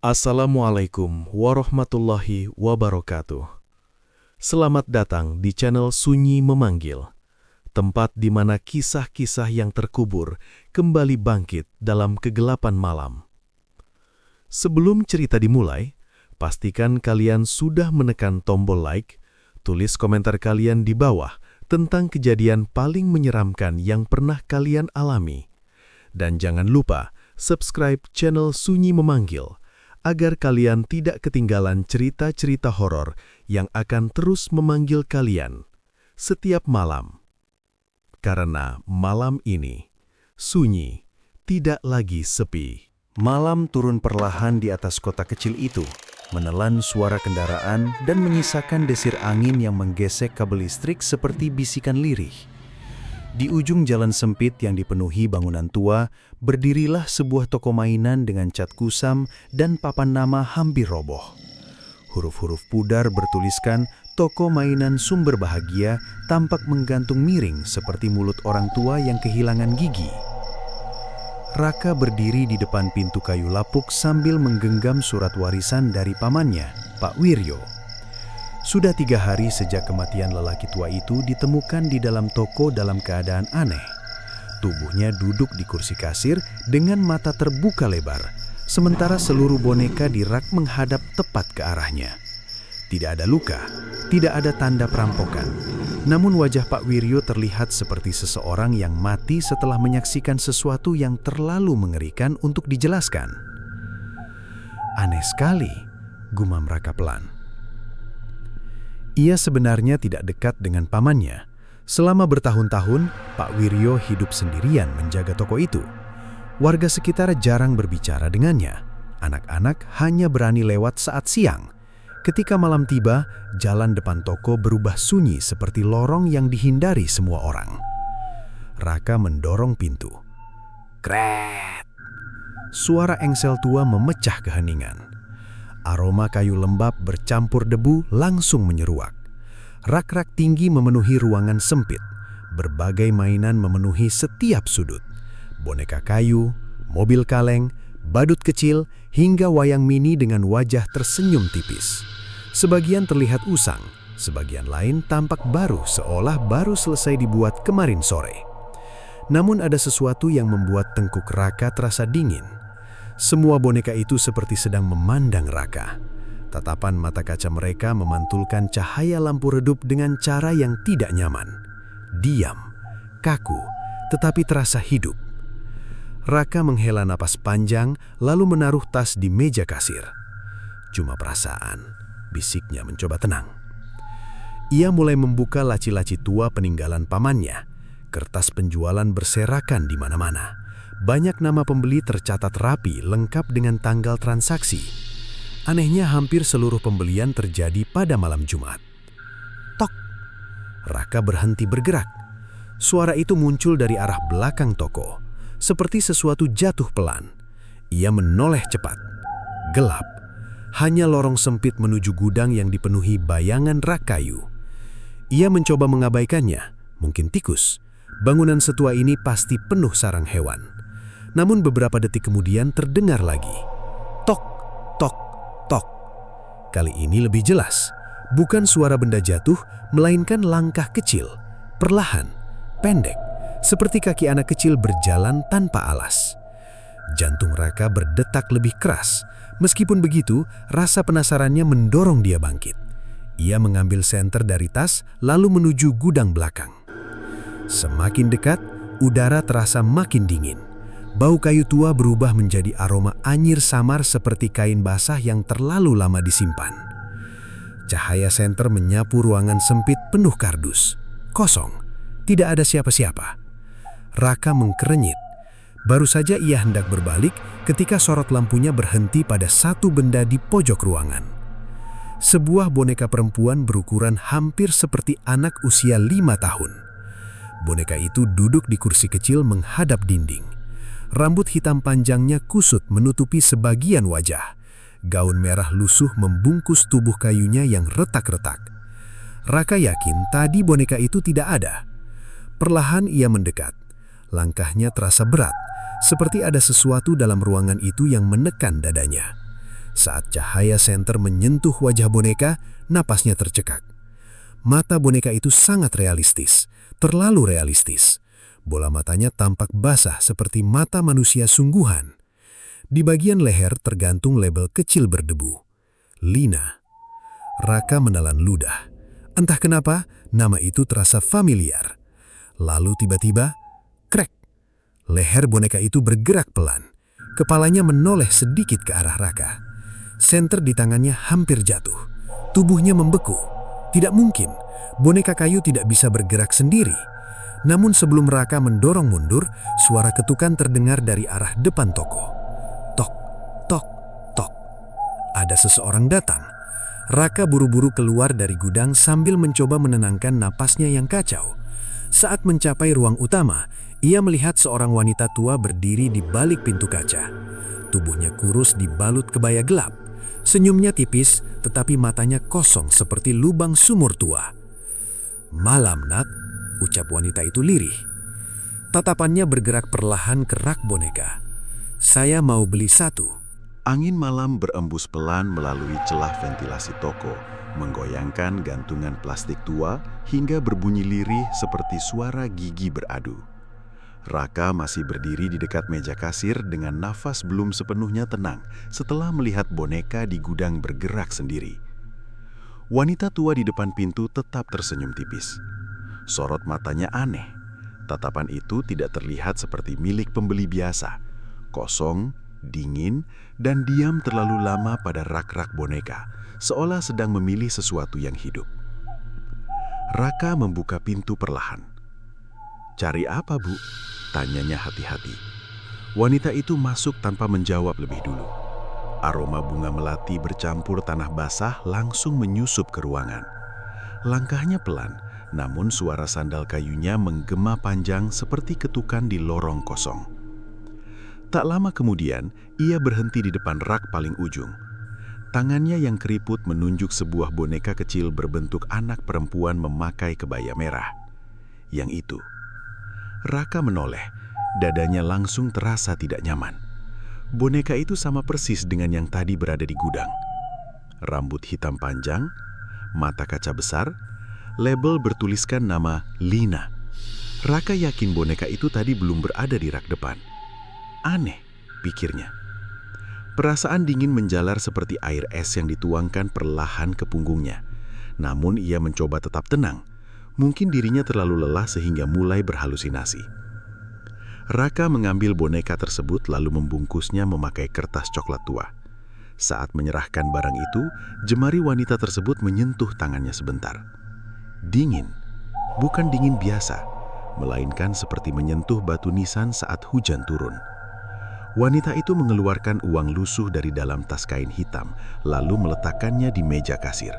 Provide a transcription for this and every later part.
Assalamualaikum warahmatullahi wabarakatuh. Selamat datang di channel Sunyi Memanggil, tempat di mana kisah-kisah yang terkubur kembali bangkit dalam kegelapan malam. Sebelum cerita dimulai, pastikan kalian sudah menekan tombol like, tulis komentar kalian di bawah tentang kejadian paling menyeramkan yang pernah kalian alami. Dan jangan lupa subscribe channel Sunyi Memanggil, agar kalian tidak ketinggalan cerita-cerita horor yang akan terus memanggil kalian setiap malam. Karena malam ini, sunyi, tidak lagi sepi. Malam turun perlahan di atas kota kecil itu, menelan suara kendaraan dan menyisakan desir angin yang menggesek kabel listrik seperti bisikan lirih. Di ujung jalan sempit yang dipenuhi bangunan tua, berdirilah sebuah toko mainan dengan cat kusam dan papan nama hampir roboh. Huruf-huruf pudar bertuliskan toko mainan sumber bahagia tampak menggantung miring seperti mulut orang tua yang kehilangan gigi. Raka berdiri di depan pintu kayu lapuk sambil menggenggam surat warisan dari pamannya, Pak Wiryo. Sudah 3 hari sejak kematian lelaki tua itu ditemukan di dalam toko dalam keadaan aneh. Tubuhnya duduk di kursi kasir dengan mata terbuka lebar, sementara seluruh boneka di rak menghadap tepat ke arahnya. Tidak ada luka, tidak ada tanda perampokan. Namun wajah Pak Wiryo terlihat seperti seseorang yang mati setelah menyaksikan sesuatu yang terlalu mengerikan untuk dijelaskan. Aneh sekali, gumam Raka pelan. Ia sebenarnya tidak dekat dengan pamannya. Selama bertahun-tahun, Pak Wiryo hidup sendirian menjaga toko itu. Warga sekitar jarang berbicara dengannya. Anak-anak hanya berani lewat saat siang. Ketika malam tiba, jalan depan toko berubah sunyi seperti lorong yang dihindari semua orang. Raka mendorong pintu. Kret! Suara engsel tua memecah keheningan. Aroma kayu lembab bercampur debu langsung menyeruak. Rak-rak tinggi memenuhi ruangan sempit. Berbagai mainan memenuhi setiap sudut. Boneka kayu, mobil kaleng, badut kecil, hingga wayang mini dengan wajah tersenyum tipis. Sebagian terlihat usang, sebagian lain tampak baru seolah baru selesai dibuat kemarin sore. Namun ada sesuatu yang membuat tengkuk Raka terasa dingin. Semua boneka itu seperti sedang memandang Raka. Tatapan mata kaca mereka memantulkan cahaya lampu redup dengan cara yang tidak nyaman. Diam, kaku, tetapi terasa hidup. Raka menghela napas panjang lalu menaruh tas di meja kasir. Cuma perasaan, bisiknya mencoba tenang. Ia mulai membuka laci-laci tua peninggalan pamannya. Kertas penjualan berserakan di mana-mana. Banyak nama pembeli tercatat rapi lengkap dengan tanggal transaksi. Anehnya hampir seluruh pembelian terjadi pada malam Jumat. Tok! Raka berhenti bergerak. Suara itu muncul dari arah belakang toko, seperti sesuatu jatuh pelan. Ia menoleh cepat. Gelap. Hanya lorong sempit menuju gudang yang dipenuhi bayangan rak kayu. Ia mencoba mengabaikannya, mungkin tikus. Bangunan setua ini pasti penuh sarang hewan. Namun beberapa detik kemudian terdengar lagi. Tok, tok, tok. Kali ini lebih jelas. Bukan suara benda jatuh, melainkan langkah kecil. Perlahan, pendek. Seperti kaki anak kecil berjalan tanpa alas. Jantung Raka berdetak lebih keras. Meskipun begitu, rasa penasarannya mendorong dia bangkit. Ia mengambil senter dari tas, lalu menuju gudang belakang. Semakin dekat, udara terasa makin dingin. Bau kayu tua berubah menjadi aroma anyir samar seperti kain basah yang terlalu lama disimpan. Cahaya senter menyapu ruangan sempit penuh kardus. Kosong, tidak ada siapa-siapa. Raka mengkerenyit. Baru saja ia hendak berbalik ketika sorot lampunya berhenti pada satu benda di pojok ruangan. Sebuah boneka perempuan berukuran hampir seperti anak usia 5 tahun. Boneka itu duduk di kursi kecil menghadap dinding. Rambut hitam panjangnya kusut menutupi sebagian wajah. Gaun merah lusuh membungkus tubuh kayunya yang retak-retak. Raka yakin tadi boneka itu tidak ada. Perlahan ia mendekat. Langkahnya terasa berat, seperti ada sesuatu dalam ruangan itu yang menekan dadanya. Saat cahaya senter menyentuh wajah boneka, napasnya tercekak. Mata boneka itu sangat realistis, terlalu realistis. Bola matanya tampak basah seperti mata manusia sungguhan. Di bagian leher tergantung label kecil berdebu. Lina. Raka menelan ludah. Entah kenapa, nama itu terasa familiar. Lalu tiba-tiba, krek. Leher boneka itu bergerak pelan. Kepalanya menoleh sedikit ke arah Raka. Senter di tangannya hampir jatuh. Tubuhnya membeku. Tidak mungkin, boneka kayu tidak bisa bergerak sendiri. Namun sebelum Raka mendorong mundur, suara ketukan terdengar dari arah depan toko. Tok, tok, tok. Ada seseorang datang. Raka buru-buru keluar dari gudang sambil mencoba menenangkan napasnya yang kacau. Saat mencapai ruang utama, ia melihat seorang wanita tua berdiri di balik pintu kaca. Tubuhnya kurus dibalut kebaya gelap. Senyumnya tipis, tetapi matanya kosong seperti lubang sumur tua. "Malam, nak," ucap wanita itu lirih. Tatapannya bergerak perlahan ke rak boneka. "Saya mau beli satu." Angin malam berembus pelan melalui celah ventilasi toko, menggoyangkan gantungan plastik tua hingga berbunyi lirih seperti suara gigi beradu. Raka masih berdiri di dekat meja kasir dengan nafas belum sepenuhnya tenang setelah melihat boneka di gudang bergerak sendiri. Wanita tua di depan pintu tetap tersenyum tipis. Sorot matanya aneh. Tatapan itu tidak terlihat seperti milik pembeli biasa. Kosong, dingin, dan diam terlalu lama pada rak-rak boneka, seolah sedang memilih sesuatu yang hidup. Raka membuka pintu perlahan. "Cari apa, Bu?" tanyanya hati-hati. Wanita itu masuk tanpa menjawab lebih dulu. Aroma bunga melati bercampur tanah basah langsung menyusup ke ruangan. Langkahnya pelan, namun suara sandal kayunya menggema panjang seperti ketukan di lorong kosong. Tak lama kemudian, ia berhenti di depan rak paling ujung. Tangannya yang keriput menunjuk sebuah boneka kecil berbentuk anak perempuan memakai kebaya merah. Yang itu. Raka menoleh, dadanya langsung terasa tidak nyaman. Boneka itu sama persis dengan yang tadi berada di gudang. Rambut hitam panjang, mata kaca besar, label bertuliskan nama Lina. Raka yakin boneka itu tadi belum berada di rak depan. Aneh, pikirnya. Perasaan dingin menjalar seperti air es yang dituangkan perlahan ke punggungnya. Namun ia mencoba tetap tenang. Mungkin dirinya terlalu lelah sehingga mulai berhalusinasi. Raka mengambil boneka tersebut lalu membungkusnya memakai kertas coklat tua. Saat menyerahkan barang itu, jemari wanita tersebut menyentuh tangannya sebentar. Dingin, bukan dingin biasa, melainkan seperti menyentuh batu nisan saat hujan turun. Wanita itu mengeluarkan uang lusuh dari dalam tas kain hitam, lalu meletakkannya di meja kasir.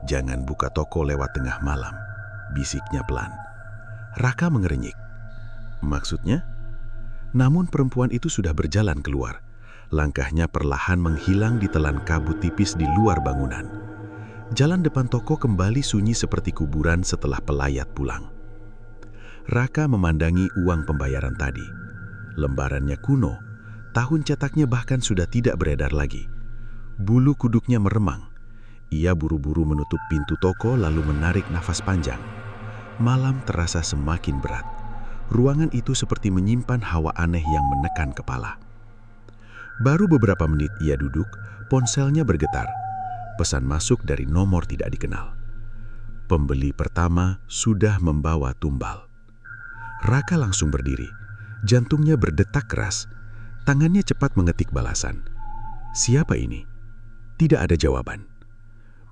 "Jangan buka toko lewat tengah malam," bisiknya pelan. Raka mengerenyik. Maksudnya? Namun perempuan itu sudah berjalan keluar. Langkahnya perlahan menghilang di telan kabut tipis di luar bangunan. Jalan depan toko kembali sunyi seperti kuburan setelah pelayat pulang. Raka memandangi uang pembayaran tadi. Lembarannya kuno, tahun cetaknya bahkan sudah tidak beredar lagi. Bulu kuduknya meremang. Ia buru-buru menutup pintu toko lalu menarik nafas panjang. Malam terasa semakin berat. Ruangan itu seperti menyimpan hawa aneh yang menekan kepala. Baru beberapa menit ia duduk, ponselnya bergetar. Pesan masuk dari nomor tidak dikenal. Pembeli pertama sudah membawa tumbal. Raka langsung berdiri. Jantungnya berdetak keras. Tangannya cepat mengetik balasan. Siapa ini? Tidak ada jawaban.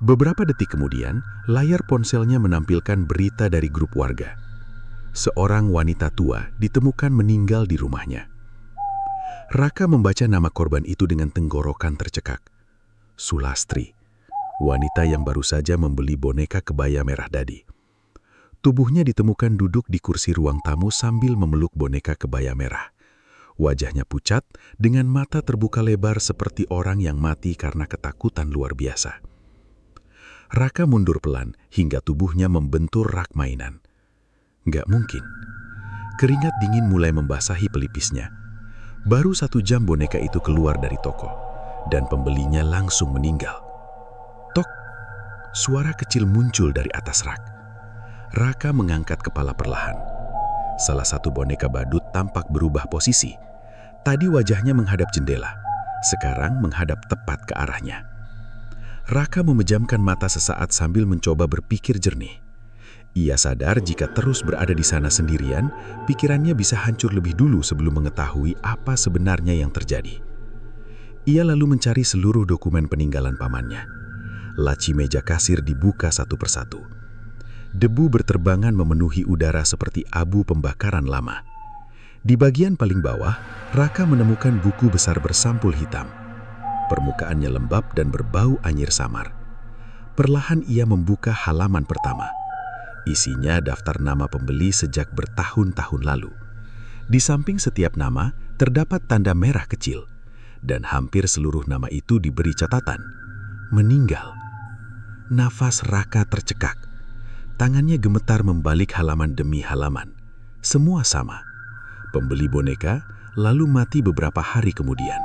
Beberapa detik kemudian, layar ponselnya menampilkan berita dari grup warga. Seorang wanita tua ditemukan meninggal di rumahnya. Raka membaca nama korban itu dengan tenggorokan tercekak. Sulastri, wanita yang baru saja membeli boneka kebaya merah dadi. Tubuhnya ditemukan duduk di kursi ruang tamu sambil memeluk boneka kebaya merah. Wajahnya pucat dengan mata terbuka lebar seperti orang yang mati karena ketakutan luar biasa. Raka mundur pelan hingga tubuhnya membentur rak mainan. Nggak mungkin. Keringat dingin mulai membasahi pelipisnya. Baru 1 jam boneka itu keluar dari toko. dan pembelinya langsung meninggal. Tok, suara kecil muncul dari atas rak. Raka mengangkat kepala perlahan. Salah satu boneka badut tampak berubah posisi. Tadi wajahnya menghadap jendela, sekarang menghadap tepat ke arahnya. Raka memejamkan mata sesaat sambil mencoba berpikir jernih. Ia sadar jika terus berada di sana sendirian, pikirannya bisa hancur lebih dulu sebelum mengetahui apa sebenarnya yang terjadi. Ia lalu mencari seluruh dokumen peninggalan pamannya. Laci meja kasir dibuka satu persatu. Debu berterbangan memenuhi udara seperti abu pembakaran lama. Di bagian paling bawah, Raka menemukan buku besar bersampul hitam. Permukaannya lembab dan berbau anyir samar. Perlahan ia membuka halaman pertama. Isinya daftar nama pembeli sejak bertahun-tahun lalu. Di samping setiap nama, terdapat tanda merah kecil. Dan hampir seluruh nama itu diberi catatan. Meninggal. Nafas Raka tercekak. Tangannya gemetar membalik halaman demi halaman. Semua sama. Pembeli boneka lalu mati beberapa hari kemudian.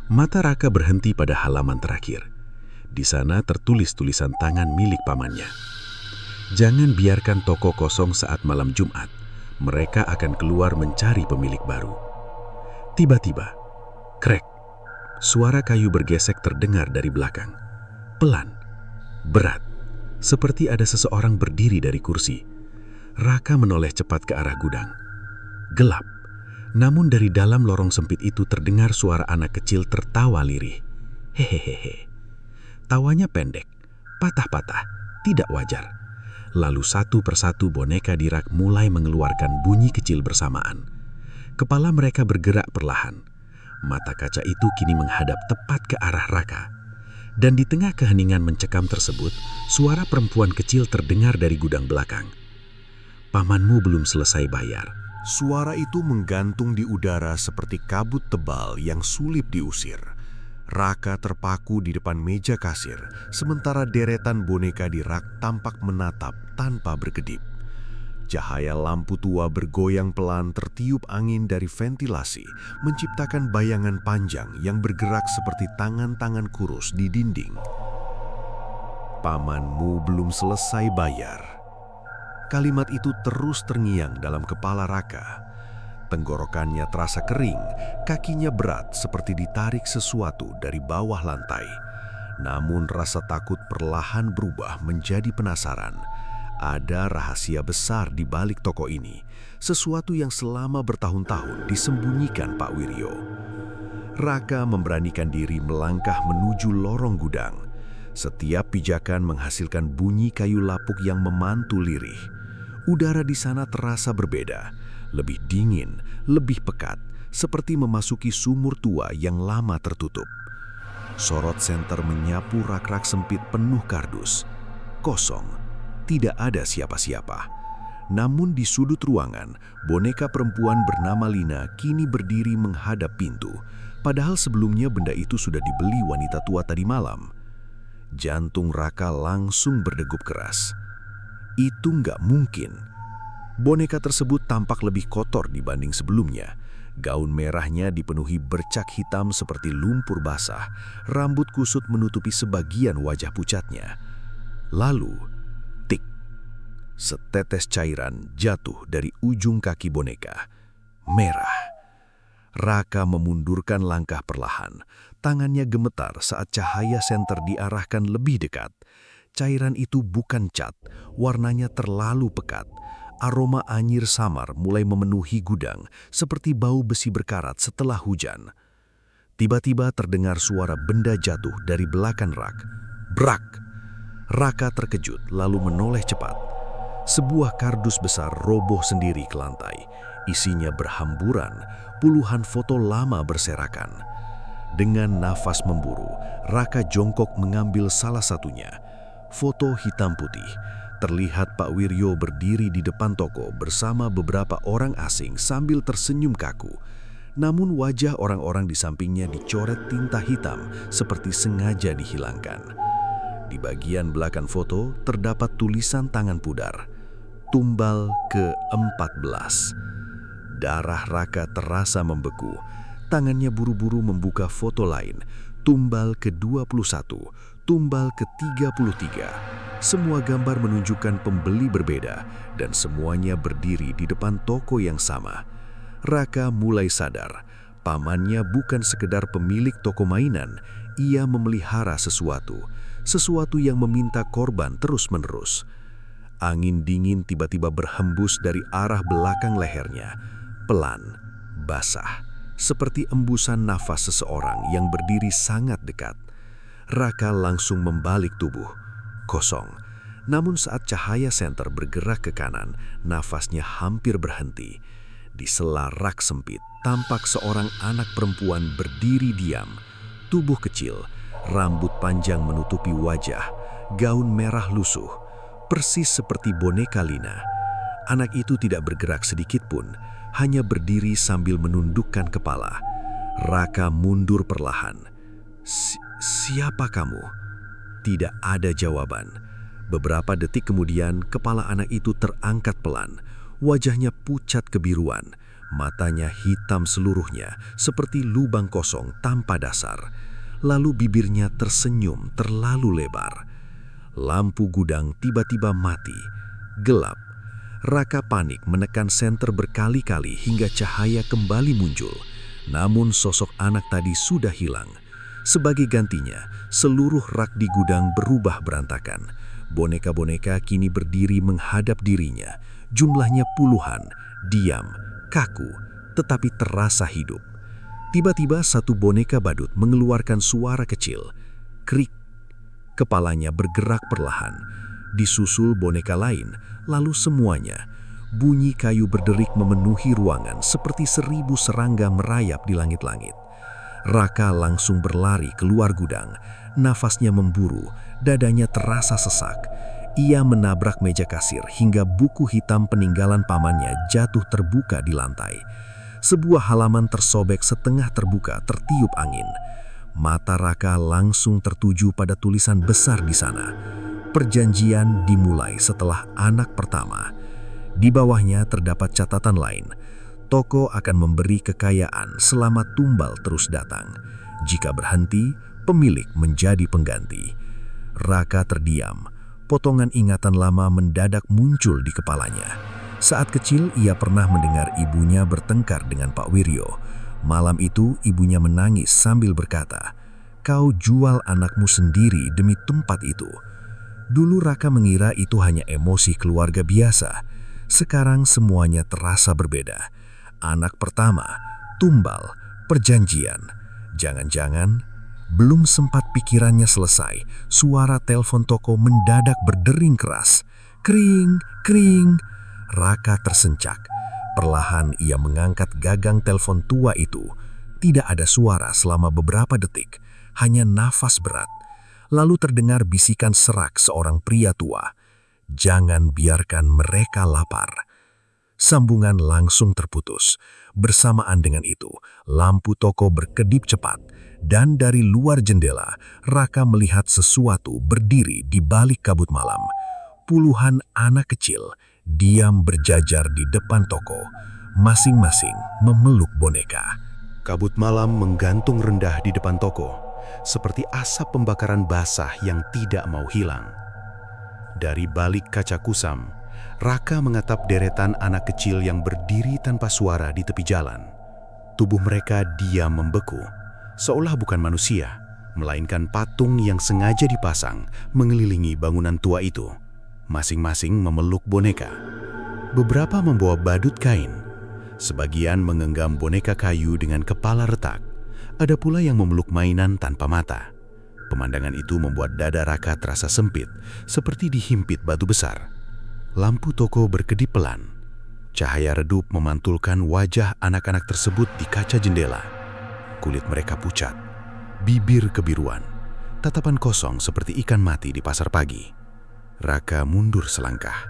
Mata Raka berhenti pada halaman terakhir. Di sana tertulis tulisan tangan milik pamannya. Jangan biarkan toko kosong saat malam Jumat. Mereka akan keluar mencari pemilik baru. Tiba-tiba, krek, suara kayu bergesek terdengar dari belakang. Pelan, berat, seperti ada seseorang berdiri dari kursi. Raka menoleh cepat ke arah gudang. Gelap, namun dari dalam lorong sempit itu terdengar suara anak kecil tertawa lirih. Hehehe. Tawanya pendek, patah-patah, tidak wajar. Lalu satu persatu boneka di rak mulai mengeluarkan bunyi kecil bersamaan. Kepala mereka bergerak perlahan. Mata kaca itu kini menghadap tepat ke arah Raka. Dan di tengah keheningan mencekam tersebut, suara perempuan kecil terdengar dari gudang belakang. Pamanmu belum selesai bayar. Suara itu menggantung di udara seperti kabut tebal yang sulit diusir. Raka terpaku di depan meja kasir, sementara deretan boneka di rak tampak menatap tanpa berkedip. Cahaya lampu tua bergoyang pelan tertiup angin dari ventilasi, menciptakan bayangan panjang yang bergerak seperti tangan-tangan kurus di dinding. Pamanmu belum selesai bayar. Kalimat itu terus terngiang dalam kepala Raka. Tenggorokannya terasa kering, kakinya berat seperti ditarik sesuatu dari bawah lantai. Namun rasa takut perlahan berubah menjadi penasaran. Ada rahasia besar di balik toko ini, sesuatu yang selama bertahun-tahun disembunyikan Pak Wiryo. Raka memberanikan diri melangkah menuju lorong gudang. Setiap pijakan menghasilkan bunyi kayu lapuk yang memantul lirih. Udara di sana terasa berbeda, lebih dingin, lebih pekat, seperti memasuki sumur tua yang lama tertutup. Sorot senter menyapu rak-rak sempit penuh kardus. Kosong, tidak ada siapa-siapa. Namun di sudut ruangan, boneka perempuan bernama Lina kini berdiri menghadap pintu, padahal sebelumnya benda itu sudah dibeli wanita tua tadi malam. Jantung Raka langsung berdegup keras. Itu nggak mungkin. Boneka tersebut tampak lebih kotor dibanding sebelumnya. Gaun merahnya dipenuhi bercak hitam seperti lumpur basah. Rambut kusut menutupi sebagian wajah pucatnya. Lalu, tik, setetes cairan jatuh dari ujung kaki boneka. Merah. Raka memundurkan langkah perlahan. Tangannya gemetar saat cahaya senter diarahkan lebih dekat. Cairan itu bukan cat, warnanya terlalu pekat. Aroma anyir samar mulai memenuhi gudang, seperti bau besi berkarat setelah hujan. Tiba-tiba terdengar suara benda jatuh dari belakang rak. Brak! Raka terkejut lalu menoleh cepat. Sebuah kardus besar roboh sendiri ke lantai. Isinya berhamburan, puluhan foto lama berserakan. Dengan nafas memburu, Raka jongkok mengambil salah satunya. Foto hitam putih. Terlihat Pak Wiryo berdiri di depan toko bersama beberapa orang asing sambil tersenyum kaku. Namun wajah orang-orang di sampingnya dicoret tinta hitam seperti sengaja dihilangkan. Di bagian belakang foto terdapat tulisan tangan pudar. Tumbal ke-14. Darah Raka terasa membeku. Tangannya buru-buru membuka foto lain. tumbal ke-21, tumbal ke-33. Semua gambar menunjukkan pembeli berbeda dan semuanya berdiri di depan toko yang sama. Raka mulai sadar, pamannya bukan sekedar pemilik toko mainan, ia memelihara sesuatu yang meminta korban terus-menerus. Angin dingin tiba-tiba berhembus dari arah belakang lehernya, pelan, basah, seperti embusan nafas seseorang yang berdiri sangat dekat. Raka langsung membalik tubuh, kosong. Namun saat cahaya senter bergerak ke kanan, nafasnya hampir berhenti. Di sela rak sempit, tampak seorang anak perempuan berdiri diam. Tubuh kecil, rambut panjang menutupi wajah, gaun merah lusuh, persis seperti boneka Lina. Anak itu tidak bergerak sedikit pun, hanya berdiri sambil menundukkan kepala. Raka mundur perlahan. Siapa kamu? Tidak ada jawaban. Beberapa detik kemudian, kepala anak itu terangkat pelan. Wajahnya pucat kebiruan, matanya hitam seluruhnya, seperti lubang kosong tanpa dasar. Lalu bibirnya tersenyum terlalu lebar. Lampu gudang tiba-tiba mati, gelap. Raka panik menekan senter berkali-kali hingga cahaya kembali muncul. Namun sosok anak tadi sudah hilang. Sebagai gantinya, seluruh rak di gudang berubah berantakan. Boneka-boneka kini berdiri menghadap dirinya. Jumlahnya puluhan, diam, kaku, tetapi terasa hidup. Tiba-tiba satu boneka badut mengeluarkan suara kecil. Krik. Kepalanya bergerak perlahan. Disusul boneka lain, lalu semuanya. Bunyi kayu berderik memenuhi ruangan seperti 1000 serangga merayap di langit-langit. Raka langsung berlari keluar gudang. Nafasnya memburu, dadanya terasa sesak. Ia menabrak meja kasir hingga buku hitam peninggalan pamannya jatuh terbuka di lantai. Sebuah halaman tersobek setengah terbuka tertiup angin. Mata Raka langsung tertuju pada tulisan besar di sana. Perjanjian dimulai setelah anak pertama. Di bawahnya terdapat catatan lain. Toko akan memberi kekayaan selama tumbal terus datang. Jika berhenti, pemilik menjadi pengganti. Raka terdiam. Potongan ingatan lama mendadak muncul di kepalanya. Saat kecil, ia pernah mendengar ibunya bertengkar dengan Pak Wiryo. Malam itu, ibunya menangis sambil berkata, "Kau jual anakmu sendiri demi tempat itu." Dulu Raka mengira itu hanya emosi keluarga biasa. Sekarang semuanya terasa berbeda. Anak pertama, tumbal, perjanjian. Jangan-jangan, belum sempat pikirannya selesai, suara telepon toko mendadak berdering keras. Kring, kring. Raka tersencak. Perlahan ia mengangkat gagang telepon tua itu. Tidak ada suara selama beberapa detik, hanya nafas berat. Lalu terdengar bisikan serak seorang pria tua. "Jangan biarkan mereka lapar." Sambungan langsung terputus. Bersamaan dengan itu, lampu toko berkedip cepat. Dan dari luar jendela, Raka melihat sesuatu berdiri di balik kabut malam. Puluhan anak kecil diam berjajar di depan toko, masing-masing memeluk boneka. Kabut malam menggantung rendah di depan toko, seperti asap pembakaran basah yang tidak mau hilang. Dari balik kaca kusam, Raka mengatap deretan anak kecil yang berdiri tanpa suara di tepi jalan. Tubuh mereka diam membeku, seolah bukan manusia, melainkan patung yang sengaja dipasang mengelilingi bangunan tua itu. Masing-masing memeluk boneka. Beberapa membawa badut kain. Sebagian mengenggam boneka kayu dengan kepala retak. Ada pula yang memeluk mainan tanpa mata. Pemandangan itu membuat dada Raka terasa sempit, seperti dihimpit batu besar. Lampu toko berkedip pelan. Cahaya redup memantulkan wajah anak-anak tersebut di kaca jendela. Kulit mereka pucat, bibir kebiruan, tatapan kosong seperti ikan mati di pasar pagi. Raka mundur selangkah.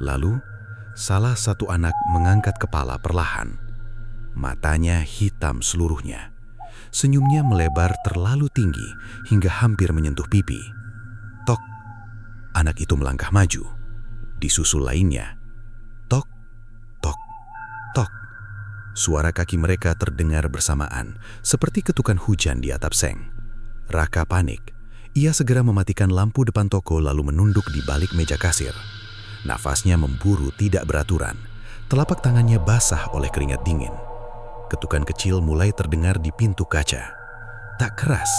Lalu, salah satu anak mengangkat kepala perlahan. Matanya hitam seluruhnya. Senyumnya melebar terlalu tinggi hingga hampir menyentuh pipi. Tok, anak itu melangkah maju. Disusul lainnya. Tok, tok, tok. Suara kaki mereka terdengar bersamaan, seperti ketukan hujan di atap seng. Raka panik. Ia segera mematikan lampu depan toko lalu menunduk di balik meja kasir. Nafasnya memburu tidak beraturan. Telapak tangannya basah oleh keringat dingin. Ketukan kecil mulai terdengar di pintu kaca. Tak keras,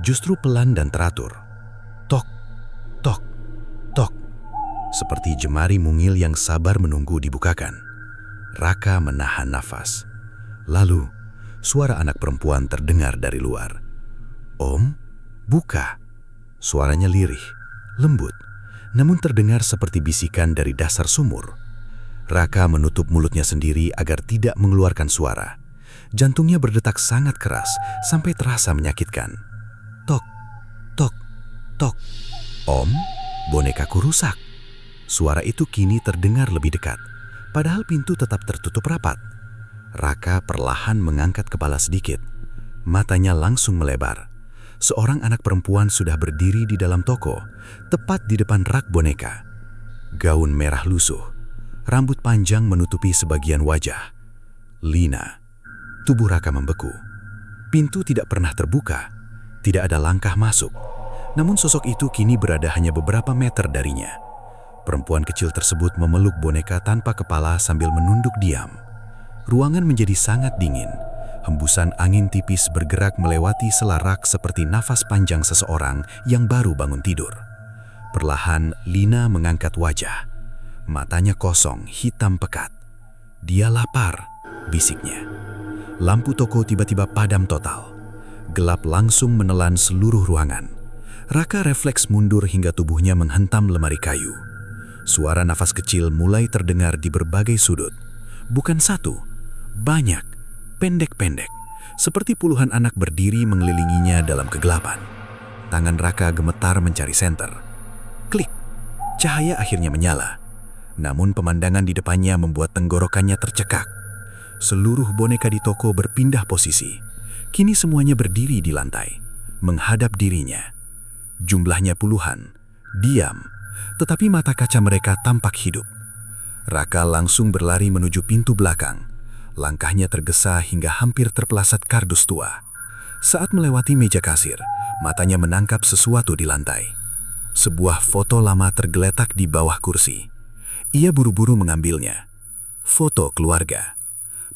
justru pelan dan teratur. Tok, tok, tok. Seperti jemari mungil yang sabar menunggu dibukakan. Raka menahan nafas. Lalu, suara anak perempuan terdengar dari luar. "Om, buka." Suaranya lirih, lembut, namun terdengar seperti bisikan dari dasar sumur. Raka menutup mulutnya sendiri agar tidak mengeluarkan suara. Jantungnya berdetak sangat keras sampai terasa menyakitkan. Tok, tok, tok. "Om, bonekaku rusak." Suara itu kini terdengar lebih dekat, padahal pintu tetap tertutup rapat. Raka perlahan mengangkat kepala sedikit. Matanya langsung melebar. Seorang anak perempuan sudah berdiri di dalam toko, tepat di depan rak boneka. Gaun merah lusuh, rambut panjang menutupi sebagian wajah. Lina. Tubuh Raka membeku. Pintu tidak pernah terbuka, tidak ada langkah masuk. Namun sosok itu kini berada hanya beberapa meter darinya. Perempuan kecil tersebut memeluk boneka tanpa kepala sambil menunduk diam. Ruangan menjadi sangat dingin. Hembusan angin tipis bergerak melewati selarak seperti nafas panjang seseorang yang baru bangun tidur. Perlahan, Lina mengangkat wajah. Matanya kosong, hitam pekat. "Dia lapar," bisiknya. Lampu toko tiba-tiba padam total. Gelap langsung menelan seluruh ruangan. Raka refleks mundur hingga tubuhnya menghentam lemari kayu. Suara nafas kecil mulai terdengar di berbagai sudut. Bukan satu, banyak. Pendek-pendek, seperti puluhan anak berdiri mengelilinginya dalam kegelapan. Tangan Raka gemetar mencari senter. Klik, cahaya akhirnya menyala. Namun pemandangan di depannya membuat tenggorokannya tercekak. Seluruh boneka di toko berpindah posisi. Kini semuanya berdiri di lantai, menghadap dirinya. Jumlahnya puluhan, diam, tetapi mata kaca mereka tampak hidup. Raka langsung berlari menuju pintu belakang. Langkahnya tergesa hingga hampir terpelasat kardus tua. Saat melewati meja kasir, matanya menangkap sesuatu di lantai. Sebuah foto lama tergeletak di bawah kursi. Ia buru-buru mengambilnya. Foto keluarga.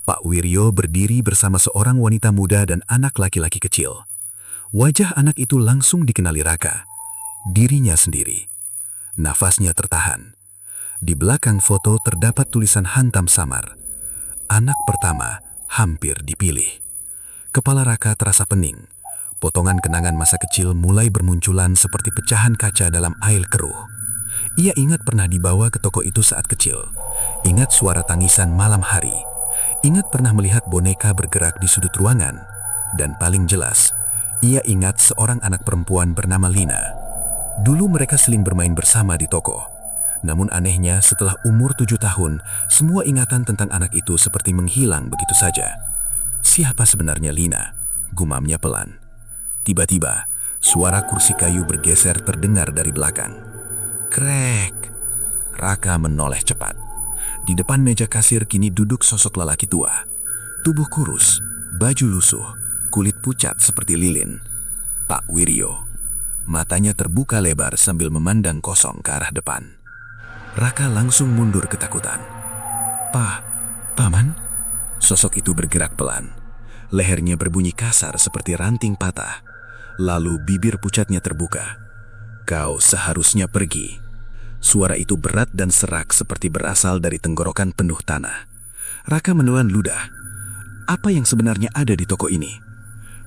Pak Wiryo berdiri bersama seorang wanita muda dan anak laki-laki kecil. Wajah anak itu langsung dikenali Raka. Dirinya sendiri. Nafasnya tertahan. Di belakang foto terdapat tulisan hantam samar. Anak pertama hampir dipilih. Kepala Raka terasa pening. Potongan kenangan masa kecil mulai bermunculan seperti pecahan kaca dalam air keruh. Ia ingat pernah dibawa ke toko itu saat kecil. Ingat suara tangisan malam hari. Ingat pernah melihat boneka bergerak di sudut ruangan. Dan paling jelas, ia ingat seorang anak perempuan bernama Lina. Dulu mereka sering bermain bersama di toko. Namun anehnya setelah umur 7 tahun, semua ingatan tentang anak itu seperti menghilang begitu saja. Siapa sebenarnya Lina? Gumamnya pelan. Tiba-tiba, suara kursi kayu bergeser terdengar dari belakang. Krek! Raka menoleh cepat. Di depan meja kasir kini duduk sosok lelaki tua. Tubuh kurus, baju lusuh, kulit pucat seperti lilin. Pak Wiryo. Matanya terbuka lebar sambil memandang kosong ke arah depan. Raka langsung mundur ketakutan. Paman? Sosok itu bergerak pelan. Lehernya berbunyi kasar seperti ranting patah. Lalu bibir pucatnya terbuka. Kau seharusnya pergi. Suara itu berat dan serak seperti berasal dari tenggorokan penuh tanah. Raka menelan ludah. Apa yang sebenarnya ada di toko ini?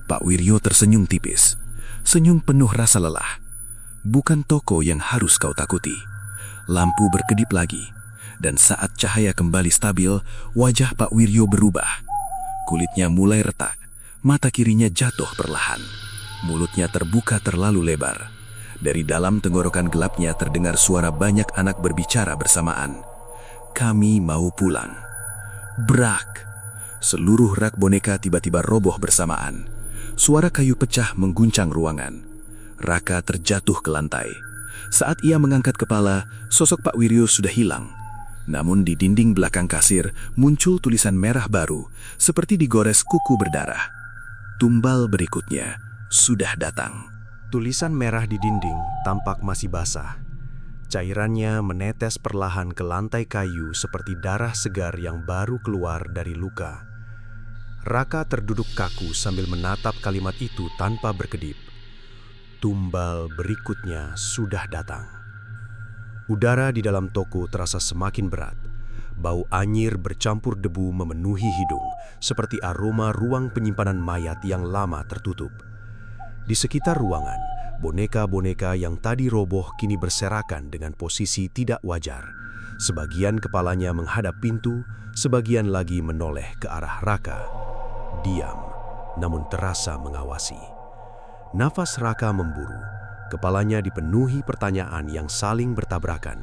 Pak Wiryo tersenyum tipis. Senyum penuh rasa lelah. Bukan toko yang harus kau takuti. Lampu berkedip lagi, dan saat cahaya kembali stabil, wajah Pak Wiryo berubah. Kulitnya mulai retak, mata kirinya jatuh perlahan. Mulutnya terbuka terlalu lebar. Dari dalam tenggorokan gelapnya terdengar suara banyak anak berbicara bersamaan. Kami mau pulang. Brak! Seluruh rak boneka tiba-tiba roboh bersamaan. Suara kayu pecah mengguncang ruangan. Raka terjatuh ke lantai. Saat ia mengangkat kepala, sosok Pak Wiryo sudah hilang. Namun di dinding belakang kasir muncul tulisan merah baru, seperti digores kuku berdarah. Tumbal berikutnya, sudah datang. Tulisan merah di dinding tampak masih basah. Cairannya menetes perlahan ke lantai kayu seperti darah segar yang baru keluar dari luka. Raka terduduk kaku sambil menatap kalimat itu tanpa berkedip. Tumbal berikutnya sudah datang. Udara di dalam toko terasa semakin berat. Bau anyir bercampur debu memenuhi hidung, seperti aroma ruang penyimpanan mayat yang lama tertutup. Di sekitar ruangan, boneka-boneka yang tadi roboh kini berserakan dengan posisi tidak wajar. Sebagian kepalanya menghadap pintu, sebagian lagi menoleh ke arah Raka. Diam, namun terasa mengawasi. Nafas Raka memburu. Kepalanya dipenuhi pertanyaan yang saling bertabrakan.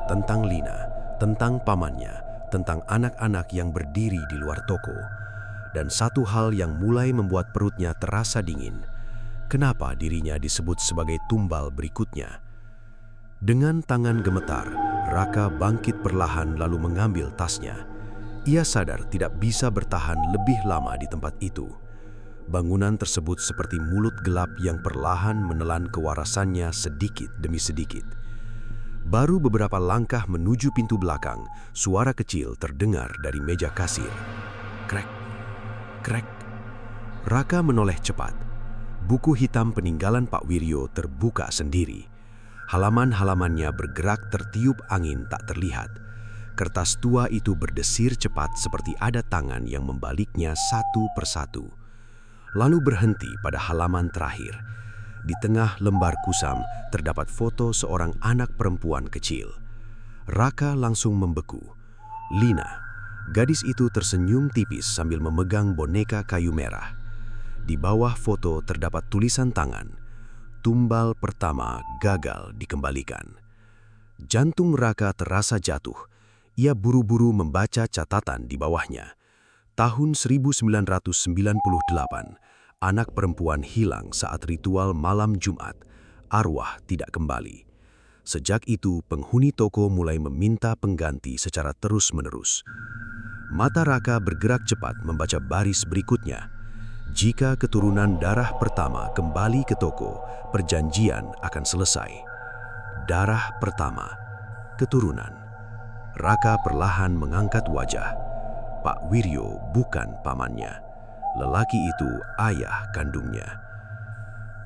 Tentang Lina, tentang pamannya, tentang anak-anak yang berdiri di luar toko. Dan satu hal yang mulai membuat perutnya terasa dingin. Kenapa dirinya disebut sebagai tumbal berikutnya? Dengan tangan gemetar, Raka bangkit perlahan lalu mengambil tasnya. Ia sadar tidak bisa bertahan lebih lama di tempat itu. Bangunan tersebut seperti mulut gelap yang perlahan menelan kewarasannya sedikit demi sedikit. Baru beberapa langkah menuju pintu belakang, suara kecil terdengar dari meja kasir. Krek, krek. Raka menoleh cepat. Buku hitam peninggalan Pak Wiryo terbuka sendiri. Halaman-halamannya bergerak tertiup angin tak terlihat. Kertas tua itu berdesir cepat seperti ada tangan yang membaliknya satu persatu. Lalu berhenti pada halaman terakhir. Di tengah lembar kusam terdapat foto seorang anak perempuan kecil. Raka langsung membeku. Lina, gadis itu tersenyum tipis sambil memegang boneka kayu merah. Di bawah foto terdapat tulisan tangan. Tumbal pertama gagal dikembalikan. Jantung Raka terasa jatuh. Ia buru-buru membaca catatan di bawahnya. Tahun 1998, anak perempuan hilang saat ritual malam Jumat. Arwah tidak kembali. Sejak itu, penghuni toko mulai meminta pengganti secara terus-menerus. Mata Raka bergerak cepat membaca baris berikutnya. Jika keturunan darah pertama kembali ke toko, perjanjian akan selesai. Darah pertama, keturunan. Raka perlahan mengangkat wajah. Pak Wiryo bukan pamannya. Lelaki itu ayah kandungnya.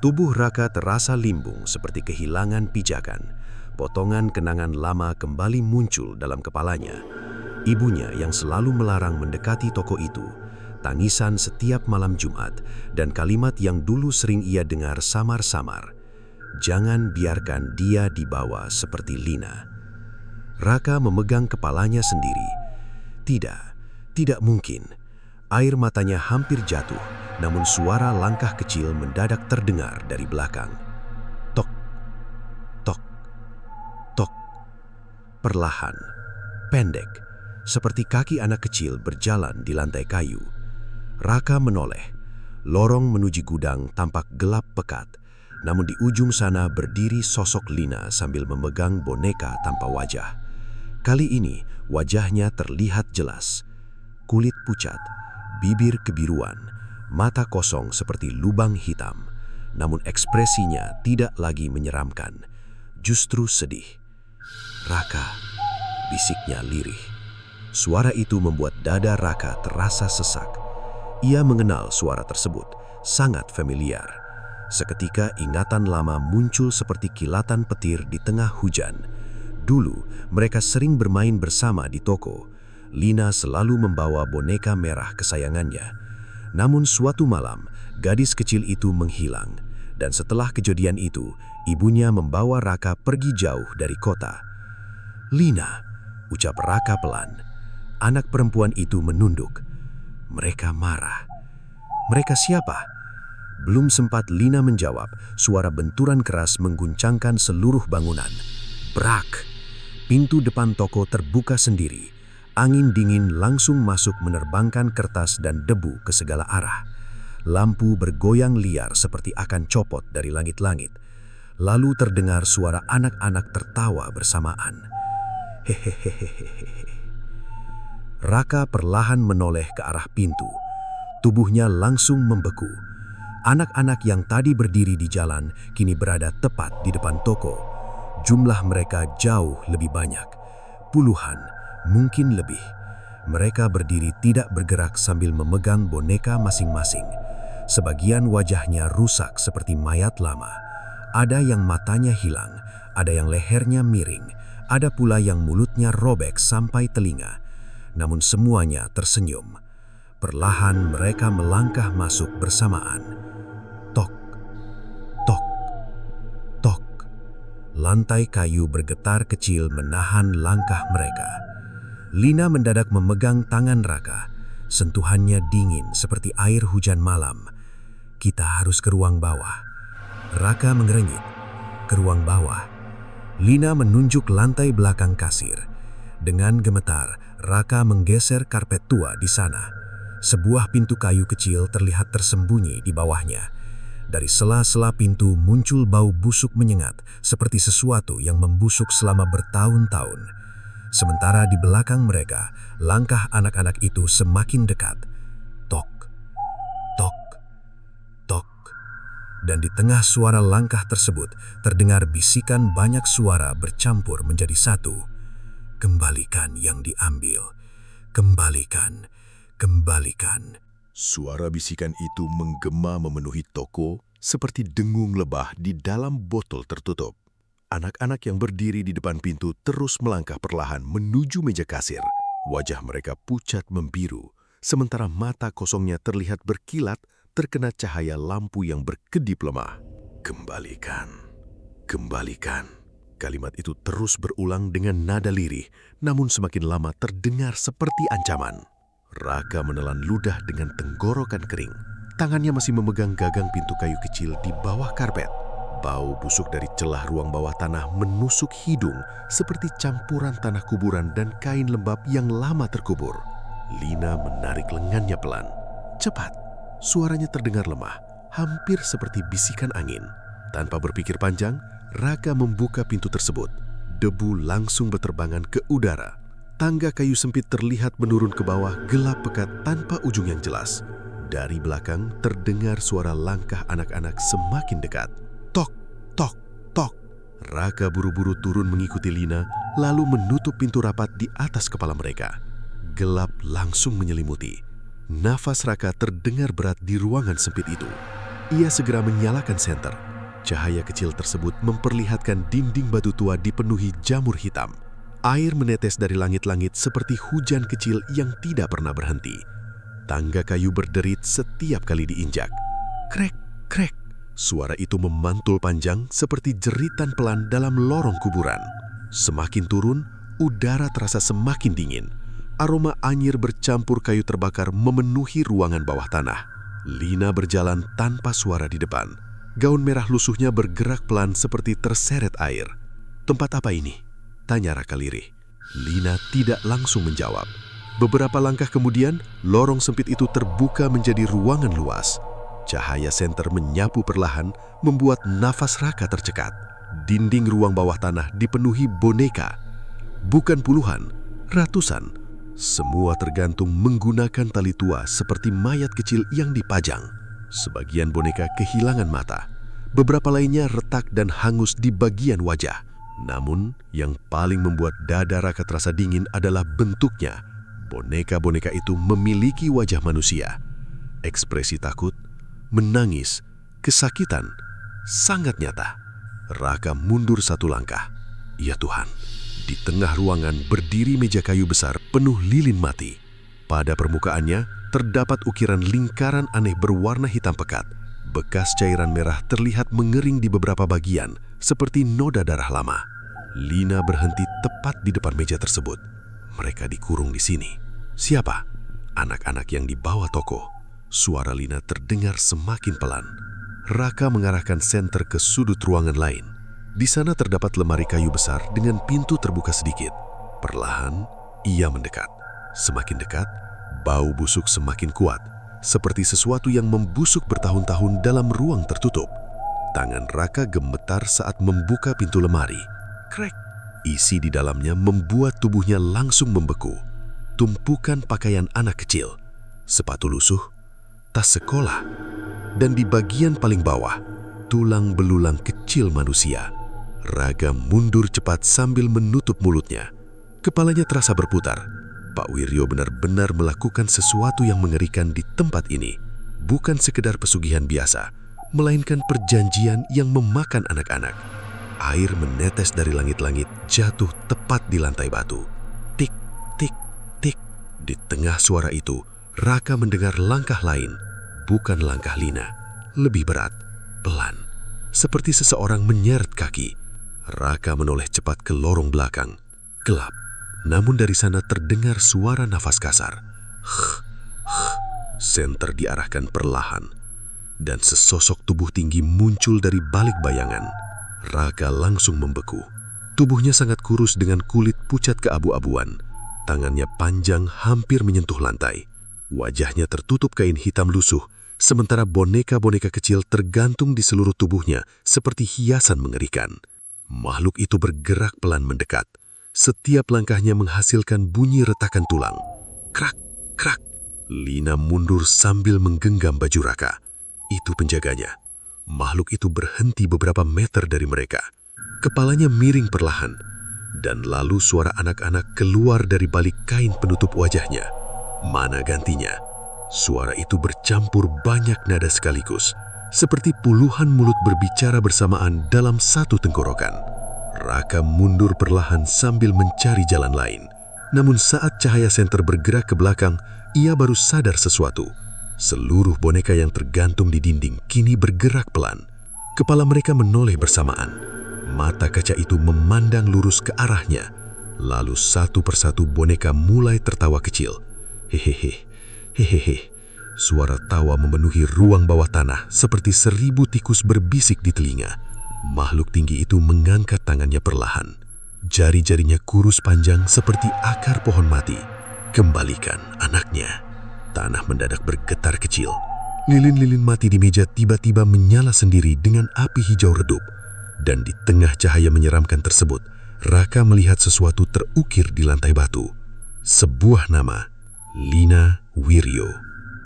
Tubuh Raka terasa limbung seperti kehilangan pijakan. Potongan kenangan lama kembali muncul dalam kepalanya. Ibunya yang selalu melarang mendekati toko itu. Tangisan setiap malam Jumat, dan kalimat yang dulu sering ia dengar samar-samar. Jangan biarkan dia dibawa seperti Lina. Raka memegang kepalanya sendiri. Tidak mungkin. Air matanya hampir jatuh, namun suara langkah kecil mendadak terdengar dari belakang. Tok, tok, tok. Perlahan, pendek, seperti kaki anak kecil berjalan di lantai kayu. Raka menoleh. Lorong menuju gudang tampak gelap pekat, namun di ujung sana berdiri sosok Lina sambil memegang boneka tanpa wajah. Kali ini wajahnya terlihat jelas. Kulit pucat, bibir kebiruan, mata kosong seperti lubang hitam. Namun ekspresinya tidak lagi menyeramkan, justru sedih. Raka, bisiknya lirih. Suara itu membuat dada Raka terasa sesak. Ia mengenal suara tersebut, sangat familiar. Seketika ingatan lama muncul seperti kilatan petir di tengah hujan. Dulu, mereka sering bermain bersama di toko. Lina selalu membawa boneka merah kesayangannya. Namun suatu malam, gadis kecil itu menghilang. Dan setelah kejadian itu, ibunya membawa Raka pergi jauh dari kota. Lina, ucap Raka pelan. Anak perempuan itu menunduk. Mereka marah. Mereka siapa? Belum sempat Lina menjawab, suara benturan keras mengguncangkan seluruh bangunan. Brak! Pintu depan toko terbuka sendiri. Angin dingin langsung masuk menerbangkan kertas dan debu ke segala arah. Lampu bergoyang liar seperti akan copot dari langit-langit. Lalu terdengar suara anak-anak tertawa bersamaan. Hehehehehehe. Raka perlahan menoleh ke arah pintu. Tubuhnya langsung membeku. Anak-anak yang tadi berdiri di jalan kini berada tepat di depan toko. Jumlah mereka jauh lebih banyak. Puluhan, mungkin lebih. Mereka berdiri tidak bergerak sambil memegang boneka masing-masing. Sebagian wajahnya rusak seperti mayat lama. Ada yang matanya hilang, ada yang lehernya miring, ada pula yang mulutnya robek sampai telinga. Namun semuanya tersenyum. Perlahan mereka melangkah masuk bersamaan. Tok, tok, tok. Lantai kayu bergetar kecil menahan langkah mereka. Lina mendadak memegang tangan Raka. Sentuhannya dingin seperti air hujan malam. Kita harus ke ruang bawah. Raka mengernyit. Ke ruang bawah. Lina menunjuk lantai belakang kasir. Dengan gemetar, Raka menggeser karpet tua di sana. Sebuah pintu kayu kecil terlihat tersembunyi di bawahnya. Dari sela-sela pintu muncul bau busuk menyengat, seperti sesuatu yang membusuk selama bertahun-tahun. Sementara di belakang mereka, langkah anak-anak itu semakin dekat. Tok, tok, tok. Dan di tengah suara langkah tersebut, terdengar bisikan banyak suara bercampur menjadi satu. Kembalikan yang diambil. Kembalikan, kembalikan. Suara bisikan itu menggema memenuhi toko seperti dengung lebah di dalam botol tertutup. Anak-anak yang berdiri di depan pintu terus melangkah perlahan menuju meja kasir. Wajah mereka pucat membiru, sementara mata kosongnya terlihat berkilat terkena cahaya lampu yang berkedip lemah. Kembalikan, kembalikan. Kalimat itu terus berulang dengan nada lirih, namun semakin lama terdengar seperti ancaman. Raka menelan ludah dengan tenggorokan kering. Tangannya masih memegang gagang pintu kayu kecil di bawah karpet. Bau busuk dari celah ruang bawah tanah menusuk hidung seperti campuran tanah kuburan dan kain lembab yang lama terkubur. Lina menarik lengannya pelan. Cepat, suaranya terdengar lemah, hampir seperti bisikan angin. Tanpa berpikir panjang, Raka membuka pintu tersebut. Debu langsung berterbangan ke udara. Tangga kayu sempit terlihat menurun ke bawah gelap pekat tanpa ujung yang jelas. Dari belakang terdengar suara langkah anak-anak semakin dekat. Tok, tok, tok. Raka buru-buru turun mengikuti Lina, lalu menutup pintu rapat di atas kepala mereka. Gelap langsung menyelimuti. Nafas Raka terdengar berat di ruangan sempit itu. Ia segera menyalakan senter. Cahaya kecil tersebut memperlihatkan dinding batu tua dipenuhi jamur hitam. Air menetes dari langit-langit seperti hujan kecil yang tidak pernah berhenti. Tangga kayu berderit setiap kali diinjak. Krek, krek. Suara itu memantul panjang seperti jeritan pelan dalam lorong kuburan. Semakin turun, udara terasa semakin dingin. Aroma anyir bercampur kayu terbakar memenuhi ruangan bawah tanah. Lina berjalan tanpa suara di depan. Gaun merah lusuhnya bergerak pelan seperti terseret air. Tempat apa ini? Tanya Raka lirih. Lina tidak langsung menjawab. Beberapa langkah kemudian, lorong sempit itu terbuka menjadi ruangan luas. Cahaya senter menyapu perlahan, membuat nafas Raka tercekat. Dinding ruang bawah tanah dipenuhi boneka. Bukan puluhan, ratusan. Semua tergantung menggunakan tali tua seperti mayat kecil yang dipajang. Sebagian boneka kehilangan mata. Beberapa lainnya retak dan hangus di bagian wajah. Namun, yang paling membuat dada Raka terasa dingin adalah bentuknya. Boneka-boneka itu memiliki wajah manusia. Ekspresi takut, menangis, kesakitan, sangat nyata. Raka mundur satu langkah. Ya Tuhan, di tengah ruangan berdiri meja kayu besar penuh lilin mati. Pada permukaannya, terdapat ukiran lingkaran aneh berwarna hitam pekat. Bekas cairan merah terlihat mengering di beberapa bagian, seperti noda darah lama. Lina berhenti tepat di depan meja tersebut. Mereka dikurung di sini. Siapa? Anak-anak yang dibawa toko. Suara Lina terdengar semakin pelan. Raka mengarahkan senter ke sudut ruangan lain. Di sana terdapat lemari kayu besar dengan pintu terbuka sedikit. Perlahan, ia mendekat. Semakin dekat, bau busuk semakin kuat, seperti sesuatu yang membusuk bertahun-tahun dalam ruang tertutup. Tangan Raka gemetar saat membuka pintu lemari. Krek! Isi di dalamnya membuat tubuhnya langsung membeku. Tumpukan pakaian anak kecil, sepatu lusuh, tas sekolah, Dan di bagian paling bawah, tulang belulang kecil manusia. Raka mundur cepat sambil menutup mulutnya. Kepalanya terasa berputar. Pak Wiryo benar-benar melakukan sesuatu yang mengerikan di tempat ini. Bukan sekedar pesugihan biasa, melainkan perjanjian yang memakan anak-anak. Air menetes dari langit-langit jatuh tepat di lantai batu. Tik, tik, tik. Di tengah suara itu, Raka mendengar langkah lain. Bukan langkah Lina, lebih berat, pelan, seperti seseorang menyeret kaki. Raka menoleh cepat ke lorong belakang, gelap. Namun dari sana terdengar suara nafas kasar. Senter diarahkan perlahan, dan sesosok tubuh tinggi muncul dari balik bayangan. Raka langsung membeku. Tubuhnya sangat kurus dengan kulit pucat keabu-abuan. Tangannya panjang hampir menyentuh lantai. Wajahnya tertutup kain hitam lusuh, sementara boneka-boneka kecil tergantung di seluruh tubuhnya seperti hiasan mengerikan. Makhluk itu bergerak pelan mendekat. Setiap langkahnya menghasilkan bunyi retakan tulang. Krak, krak. Lina mundur sambil menggenggam baju Raka. Itu penjaganya. Makhluk itu berhenti beberapa meter dari mereka. Kepalanya miring perlahan. Dan lalu suara anak-anak keluar dari balik kain penutup wajahnya. Mana gantinya? Suara itu bercampur banyak nada sekaligus, seperti puluhan mulut berbicara bersamaan dalam satu tenggorokan. Raka mundur perlahan sambil mencari jalan lain. Namun saat cahaya senter bergerak ke belakang, ia baru sadar sesuatu. Seluruh boneka yang tergantung di dinding kini bergerak pelan. Kepala mereka menoleh bersamaan. Mata kaca itu memandang lurus ke arahnya. Lalu satu persatu boneka mulai tertawa kecil. Hehehe, hehehe. Suara tawa memenuhi ruang bawah tanah seperti 1000 tikus berbisik di telinga. Makhluk tinggi itu mengangkat tangannya perlahan. Jari-jarinya kurus panjang seperti akar pohon mati. Kembalikan anaknya. Tanah mendadak bergetar kecil. Lilin-lilin mati di meja tiba-tiba menyala sendiri dengan api hijau redup. Dan di tengah cahaya menyeramkan tersebut, Raka melihat sesuatu terukir di lantai batu. Sebuah nama, Lina Wiryo.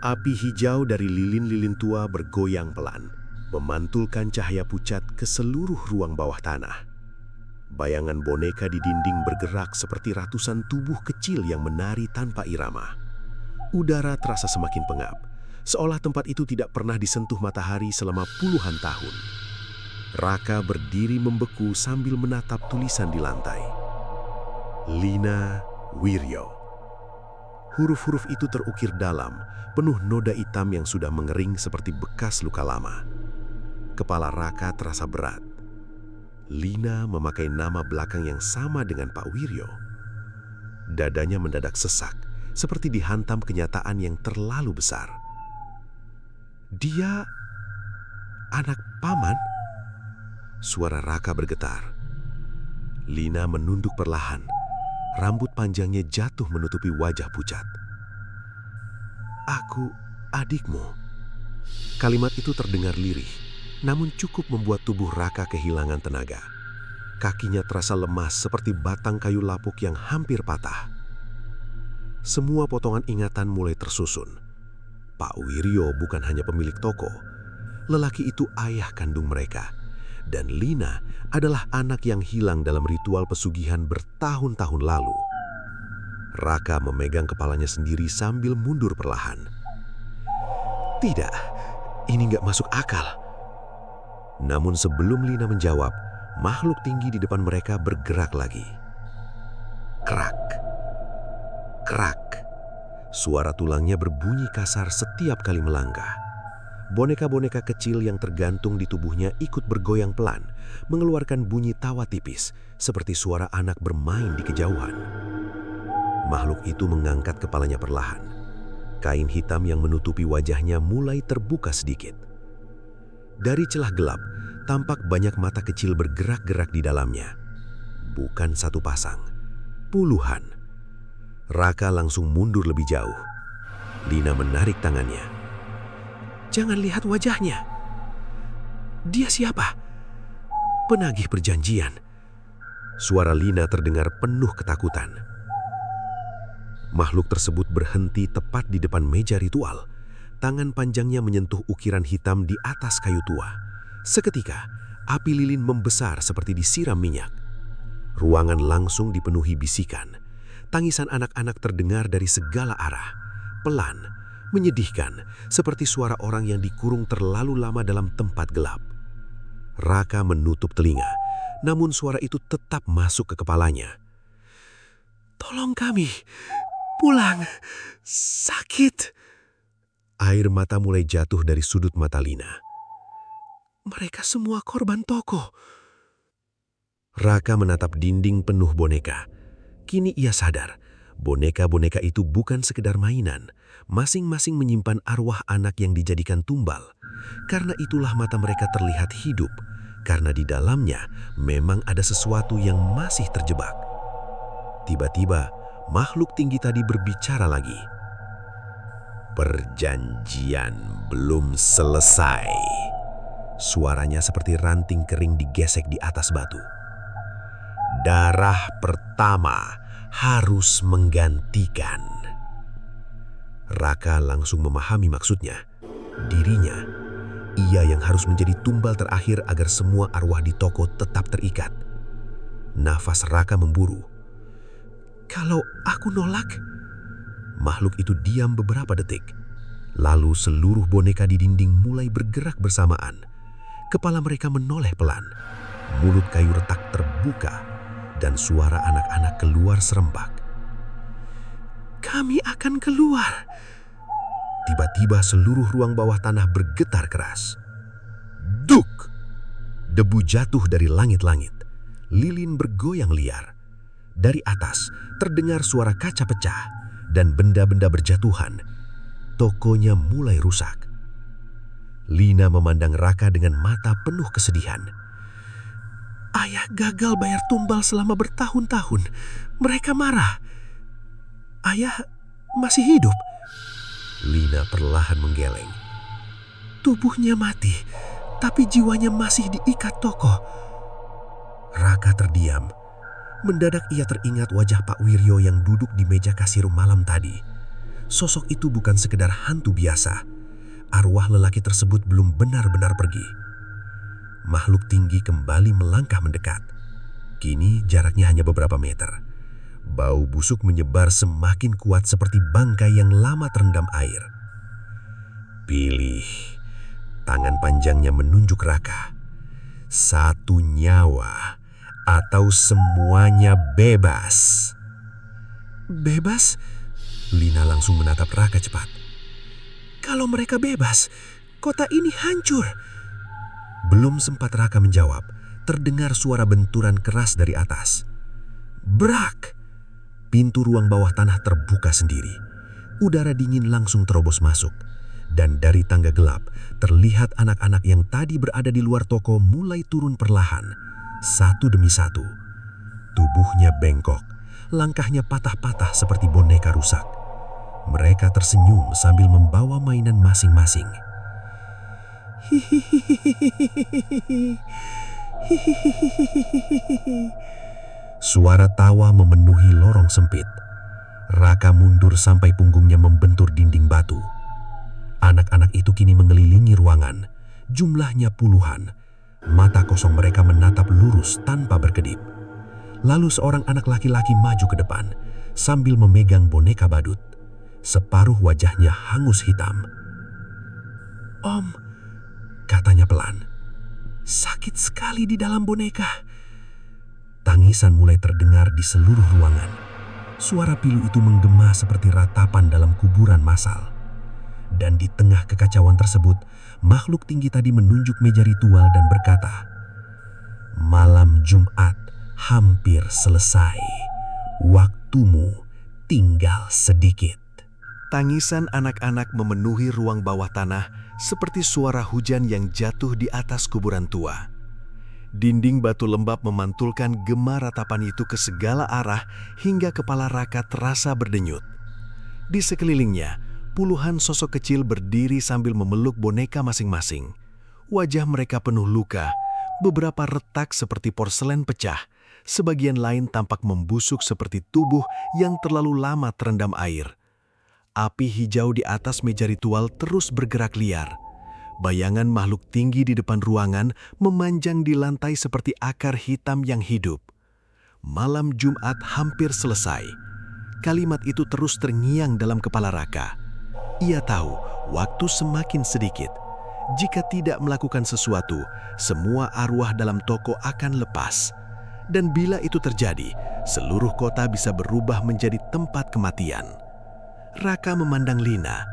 Api hijau dari lilin-lilin tua bergoyang pelan, memantulkan cahaya pucat ke seluruh ruang bawah tanah. Bayangan boneka di dinding bergerak seperti ratusan tubuh kecil yang menari tanpa irama. Udara terasa semakin pengap, seolah tempat itu tidak pernah disentuh matahari selama puluhan tahun. Raka berdiri membeku sambil menatap tulisan di lantai. Lina Wiryo. Huruf-huruf itu terukir dalam, penuh noda hitam yang sudah mengering seperti bekas luka lama. Kepala Raka terasa berat. Lina memakai nama belakang yang sama dengan Pak Wiryo. Dadanya mendadak sesak, seperti dihantam kenyataan yang terlalu besar. Dia anak paman? Suara Raka bergetar. Lina menunduk perlahan. Rambut panjangnya jatuh menutupi wajah pucat. Aku adikmu. Kalimat itu terdengar lirih, namun cukup membuat tubuh Raka kehilangan tenaga. Kakinya terasa lemas seperti batang kayu lapuk yang hampir patah. Semua potongan ingatan mulai tersusun. Pak Wiryo bukan hanya pemilik toko. Lelaki itu ayah kandung mereka. Dan Lina adalah anak yang hilang dalam ritual pesugihan bertahun-tahun lalu. Raka memegang kepalanya sendiri sambil mundur perlahan. Tidak, ini nggak masuk akal. Namun sebelum Lina menjawab, makhluk tinggi di depan mereka bergerak lagi. Krak, krak. Suara tulangnya berbunyi kasar setiap kali melangkah. Boneka-boneka kecil yang tergantung di tubuhnya ikut bergoyang pelan, mengeluarkan bunyi tawa tipis, seperti suara anak bermain di kejauhan. Makhluk itu mengangkat kepalanya perlahan. Kain hitam yang menutupi wajahnya mulai terbuka sedikit. Dari celah gelap, tampak banyak mata kecil bergerak-gerak di dalamnya. Bukan satu pasang, puluhan. Raka langsung mundur lebih jauh. Lina menarik tangannya. Jangan lihat wajahnya. Dia siapa? Penagih perjanjian. Suara Lina terdengar penuh ketakutan. Makhluk tersebut berhenti tepat di depan meja ritual. Tangan panjangnya menyentuh ukiran hitam di atas kayu tua. Seketika, api lilin membesar seperti disiram minyak. Ruangan langsung dipenuhi bisikan. Tangisan anak-anak terdengar dari segala arah. Pelan, menyedihkan, seperti suara orang yang dikurung terlalu lama dalam tempat gelap. Raka menutup telinga, namun suara itu tetap masuk ke kepalanya. "Tolong kami, pulang, sakit." Air mata mulai jatuh dari sudut mata Lina. "Mereka semua korban toko." Raka menatap dinding penuh boneka. Kini ia sadar, boneka-boneka itu bukan sekedar mainan. Masing-masing menyimpan arwah anak yang dijadikan tumbal. Karena itulah mata mereka terlihat hidup. Karena di dalamnya memang ada sesuatu yang masih terjebak. Tiba-tiba, makhluk tinggi tadi berbicara lagi. "Perjanjian belum selesai." Suaranya seperti ranting kering digesek di atas batu. "Darah pertama harus menggantikan." Raka langsung memahami maksudnya. Dirinya, ia yang harus menjadi tumbal terakhir agar semua arwah di toko tetap terikat. Nafas Raka memburu. "Kalau aku nolak?" Makhluk itu diam beberapa detik. Lalu seluruh boneka di dinding mulai bergerak bersamaan. Kepala mereka menoleh pelan. Mulut kayu retak terbuka dan suara anak-anak keluar serempak. "Kami akan keluar." Tiba-tiba seluruh ruang bawah tanah bergetar keras. Duk! Debu jatuh dari langit-langit. Lilin bergoyang liar. Dari atas terdengar suara kaca pecah dan benda-benda berjatuhan. Tokonya mulai rusak. Lina memandang Raka dengan mata penuh kesedihan. "Ayah gagal bayar tumbal selama bertahun-tahun. Mereka marah. Ayah masih hidup." Lina perlahan menggeleng. "Tubuhnya mati, tapi jiwanya masih diikat toko." Raka terdiam. Mendadak ia teringat wajah Pak Wiryo yang duduk di meja kasir malam tadi. Sosok itu bukan sekedar hantu biasa. Arwah lelaki tersebut belum benar-benar pergi. Makhluk tinggi kembali melangkah mendekat. Kini jaraknya hanya beberapa meter. Bau busuk menyebar semakin kuat seperti bangkai yang lama terendam air. "Pilih." Tangan panjangnya menunjuk Raka. "Satu nyawa atau semuanya bebas." "Bebas?" Lina langsung menatap Raka cepat. "Kalau mereka bebas, kota ini hancur." Belum sempat Raka menjawab, terdengar suara benturan keras dari atas. Brak! Pintu ruang bawah tanah terbuka sendiri. Udara dingin langsung terobos masuk. Dan dari tangga gelap, terlihat anak-anak yang tadi berada di luar toko mulai turun perlahan, satu demi satu. Tubuhnya bengkok, langkahnya patah-patah seperti boneka rusak. Mereka tersenyum sambil membawa mainan masing-masing. Suara tawa memenuhi lorong sempit. Raka mundur sampai punggungnya membentur dinding batu. Anak-anak itu kini mengelilingi ruangan. Jumlahnya puluhan. Mata kosong mereka menatap lurus tanpa berkedip. Lalu seorang anak laki-laki maju ke depan sambil memegang boneka badut. Separuh wajahnya hangus hitam. "Om," katanya pelan. "Sakit sekali di dalam boneka." Tangisan mulai terdengar di seluruh ruangan. Suara pilu itu menggema seperti ratapan dalam kuburan massal. Dan di tengah kekacauan tersebut, makhluk tinggi tadi menunjuk meja ritual dan berkata, "Malam Jumat hampir selesai. Waktumu tinggal sedikit." Tangisan anak-anak memenuhi ruang bawah tanah seperti suara hujan yang jatuh di atas kuburan tua. Dinding batu lembab memantulkan gema ratapan itu ke segala arah hingga kepala Raka terasa berdenyut. Di sekelilingnya, puluhan sosok kecil berdiri sambil memeluk boneka masing-masing. Wajah mereka penuh luka, beberapa retak seperti porselen pecah, sebagian lain tampak membusuk seperti tubuh yang terlalu lama terendam air. Api hijau di atas meja ritual terus bergerak liar. Bayangan makhluk tinggi di depan ruangan memanjang di lantai seperti akar hitam yang hidup. Malam Jumat hampir selesai. Kalimat itu terus terngiang dalam kepala Raka. Ia tahu waktu semakin sedikit. Jika tidak melakukan sesuatu, semua arwah dalam toko akan lepas. Dan bila itu terjadi, seluruh kota bisa berubah menjadi tempat kematian. Raka memandang Lina.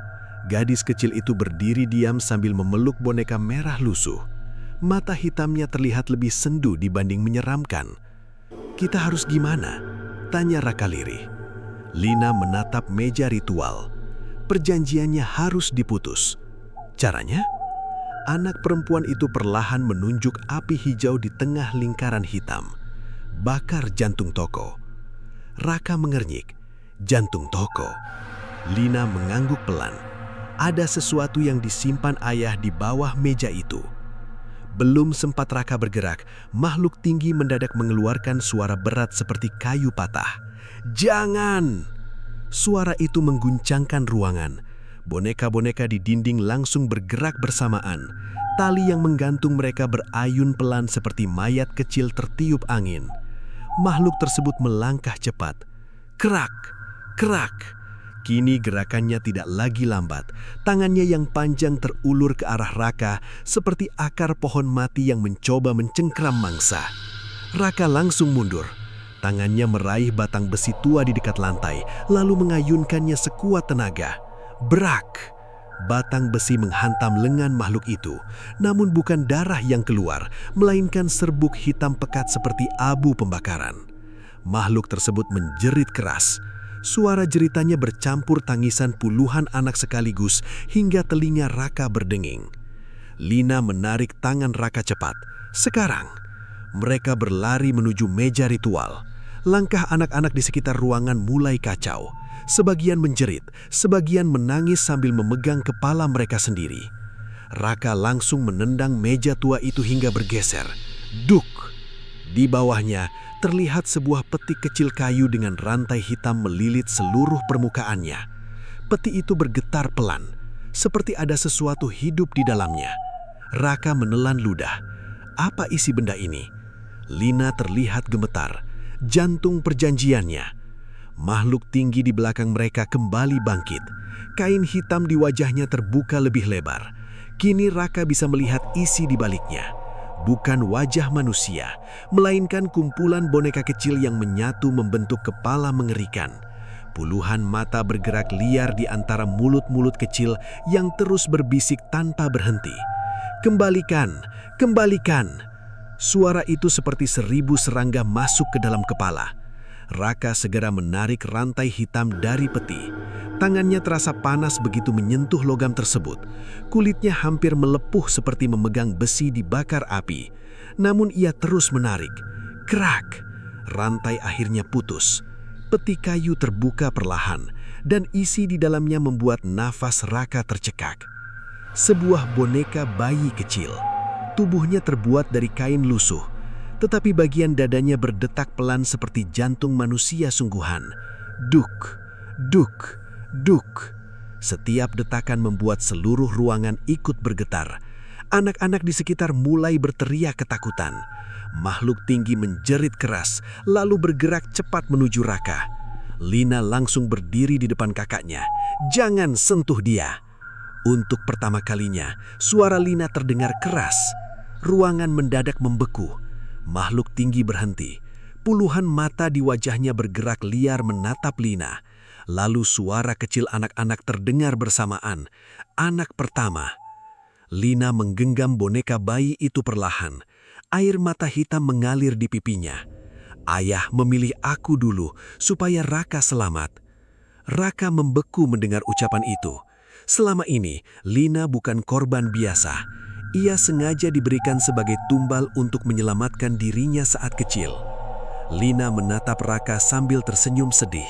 Gadis kecil itu berdiri diam sambil memeluk boneka merah lusuh. Mata hitamnya terlihat lebih sendu dibanding menyeramkan. "Kita harus gimana?" tanya Raka lirih. Lina menatap meja ritual. Perjanjiannya harus diputus. Caranya? Anak perempuan itu perlahan menunjuk api hijau di tengah lingkaran hitam. Bakar jantung toko. Raka mengernyik. Jantung toko. Lina mengangguk pelan. Ada sesuatu yang disimpan ayah di bawah meja itu. Belum sempat Raka bergerak, makhluk tinggi mendadak mengeluarkan suara berat seperti kayu patah. "Jangan!" Suara itu mengguncangkan ruangan. Boneka-boneka di dinding langsung bergerak bersamaan. Tali yang menggantung mereka berayun pelan seperti mayat kecil tertiup angin. Makhluk tersebut melangkah cepat. Kerak, kerak. Kini gerakannya tidak lagi lambat. Tangannya yang panjang terulur ke arah Raka seperti akar pohon mati yang mencoba mencengkram mangsa. Raka langsung mundur. Tangannya meraih batang besi tua di dekat lantai, lalu mengayunkannya sekuat tenaga. Brak! Batang besi menghantam lengan makhluk itu, namun bukan darah yang keluar, melainkan serbuk hitam pekat seperti abu pembakaran. Makhluk tersebut menjerit keras. Suara jeritannya bercampur tangisan puluhan anak sekaligus hingga telinga Raka berdenging. Lina menarik tangan Raka cepat. Sekarang, mereka berlari menuju meja ritual. Langkah anak-anak di sekitar ruangan mulai kacau. Sebagian menjerit, sebagian menangis sambil memegang kepala mereka sendiri. Raka langsung menendang meja tua itu hingga bergeser. Duk! Di bawahnya terlihat sebuah peti kecil kayu dengan rantai hitam melilit seluruh permukaannya. Peti itu bergetar pelan, seperti ada sesuatu hidup di dalamnya. Raka menelan ludah. Apa isi benda ini? Lina terlihat gemetar. Jantung perjanjiannya. Makhluk tinggi di belakang mereka kembali bangkit. Kain hitam di wajahnya terbuka lebih lebar. Kini Raka bisa melihat isi di baliknya. Bukan wajah manusia, melainkan kumpulan boneka kecil yang menyatu membentuk kepala mengerikan. Puluhan mata bergerak liar di antara mulut-mulut kecil yang terus berbisik tanpa berhenti. "Kembalikan! Kembalikan!" Suara itu seperti 1000 serangga masuk ke dalam kepala. Raka segera menarik rantai hitam dari peti. Tangannya terasa panas begitu menyentuh logam tersebut. Kulitnya hampir melepuh seperti memegang besi dibakar api. Namun ia terus menarik. Krak! Rantai akhirnya putus. Peti kayu terbuka perlahan, dan isi di dalamnya membuat nafas Raka tercekak. Sebuah boneka bayi kecil. Tubuhnya terbuat dari kain lusuh, tetapi bagian dadanya berdetak pelan seperti jantung manusia sungguhan. Duk, duk, duk. Setiap detakan membuat seluruh ruangan ikut bergetar. Anak-anak di sekitar mulai berteriak ketakutan. Makhluk tinggi menjerit keras, lalu bergerak cepat menuju Raka. Lina langsung berdiri di depan kakaknya. "Jangan sentuh dia!" Untuk pertama kalinya, suara Lina terdengar keras. Ruangan mendadak membeku. Makhluk tinggi berhenti. Puluhan mata di wajahnya bergerak liar menatap Lina. Lalu suara kecil anak-anak terdengar bersamaan. Anak pertama. Lina menggenggam boneka bayi itu perlahan. Air mata hitam mengalir di pipinya. "Ayah memilih aku dulu supaya Raka selamat." Raka membeku mendengar ucapan itu. Selama ini, Lina bukan korban biasa. Ia sengaja diberikan sebagai tumbal untuk menyelamatkan dirinya saat kecil. Lina menatap Raka sambil tersenyum sedih.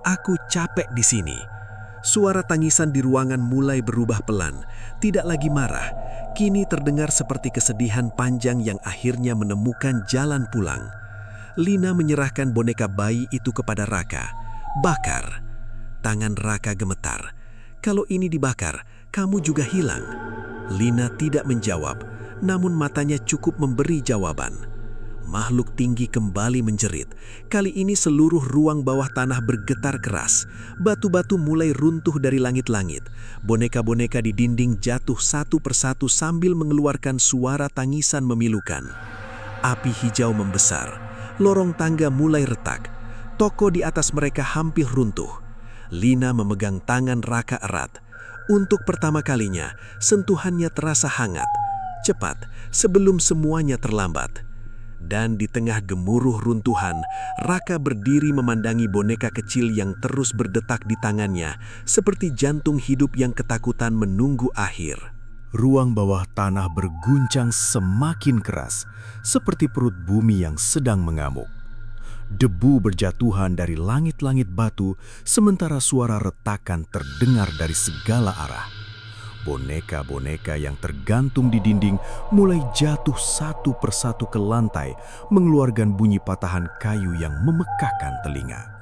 "Aku capek di sini." Suara tangisan di ruangan mulai berubah pelan. Tidak lagi marah. Kini terdengar seperti kesedihan panjang yang akhirnya menemukan jalan pulang. Lina menyerahkan boneka bayi itu kepada Raka. "Bakar." tangan Raka gemetar. "Kalau ini dibakar, kamu juga hilang." Lina tidak menjawab, namun matanya cukup memberi jawaban. Makhluk tinggi kembali menjerit. Kali ini seluruh ruang bawah tanah bergetar keras. Batu-batu mulai runtuh dari langit-langit. Boneka-boneka di dinding jatuh satu persatu sambil mengeluarkan suara tangisan memilukan. Api hijau membesar. Lorong tangga mulai retak. Toko di atas mereka hampir runtuh. Lina memegang tangan Raka erat. Untuk pertama kalinya, sentuhannya terasa hangat. Cepat, sebelum semuanya terlambat. Dan di tengah gemuruh runtuhan, Raka berdiri memandangi boneka kecil yang terus berdetak di tangannya, seperti jantung hidup yang ketakutan menunggu akhir. Ruang bawah tanah berguncang semakin keras, seperti perut bumi yang sedang mengamuk. Debu berjatuhan dari langit-langit batu, sementara suara retakan terdengar dari segala arah. Boneka-boneka yang tergantung di dinding mulai jatuh satu persatu ke lantai, mengeluarkan bunyi patahan kayu yang memekakkan telinga.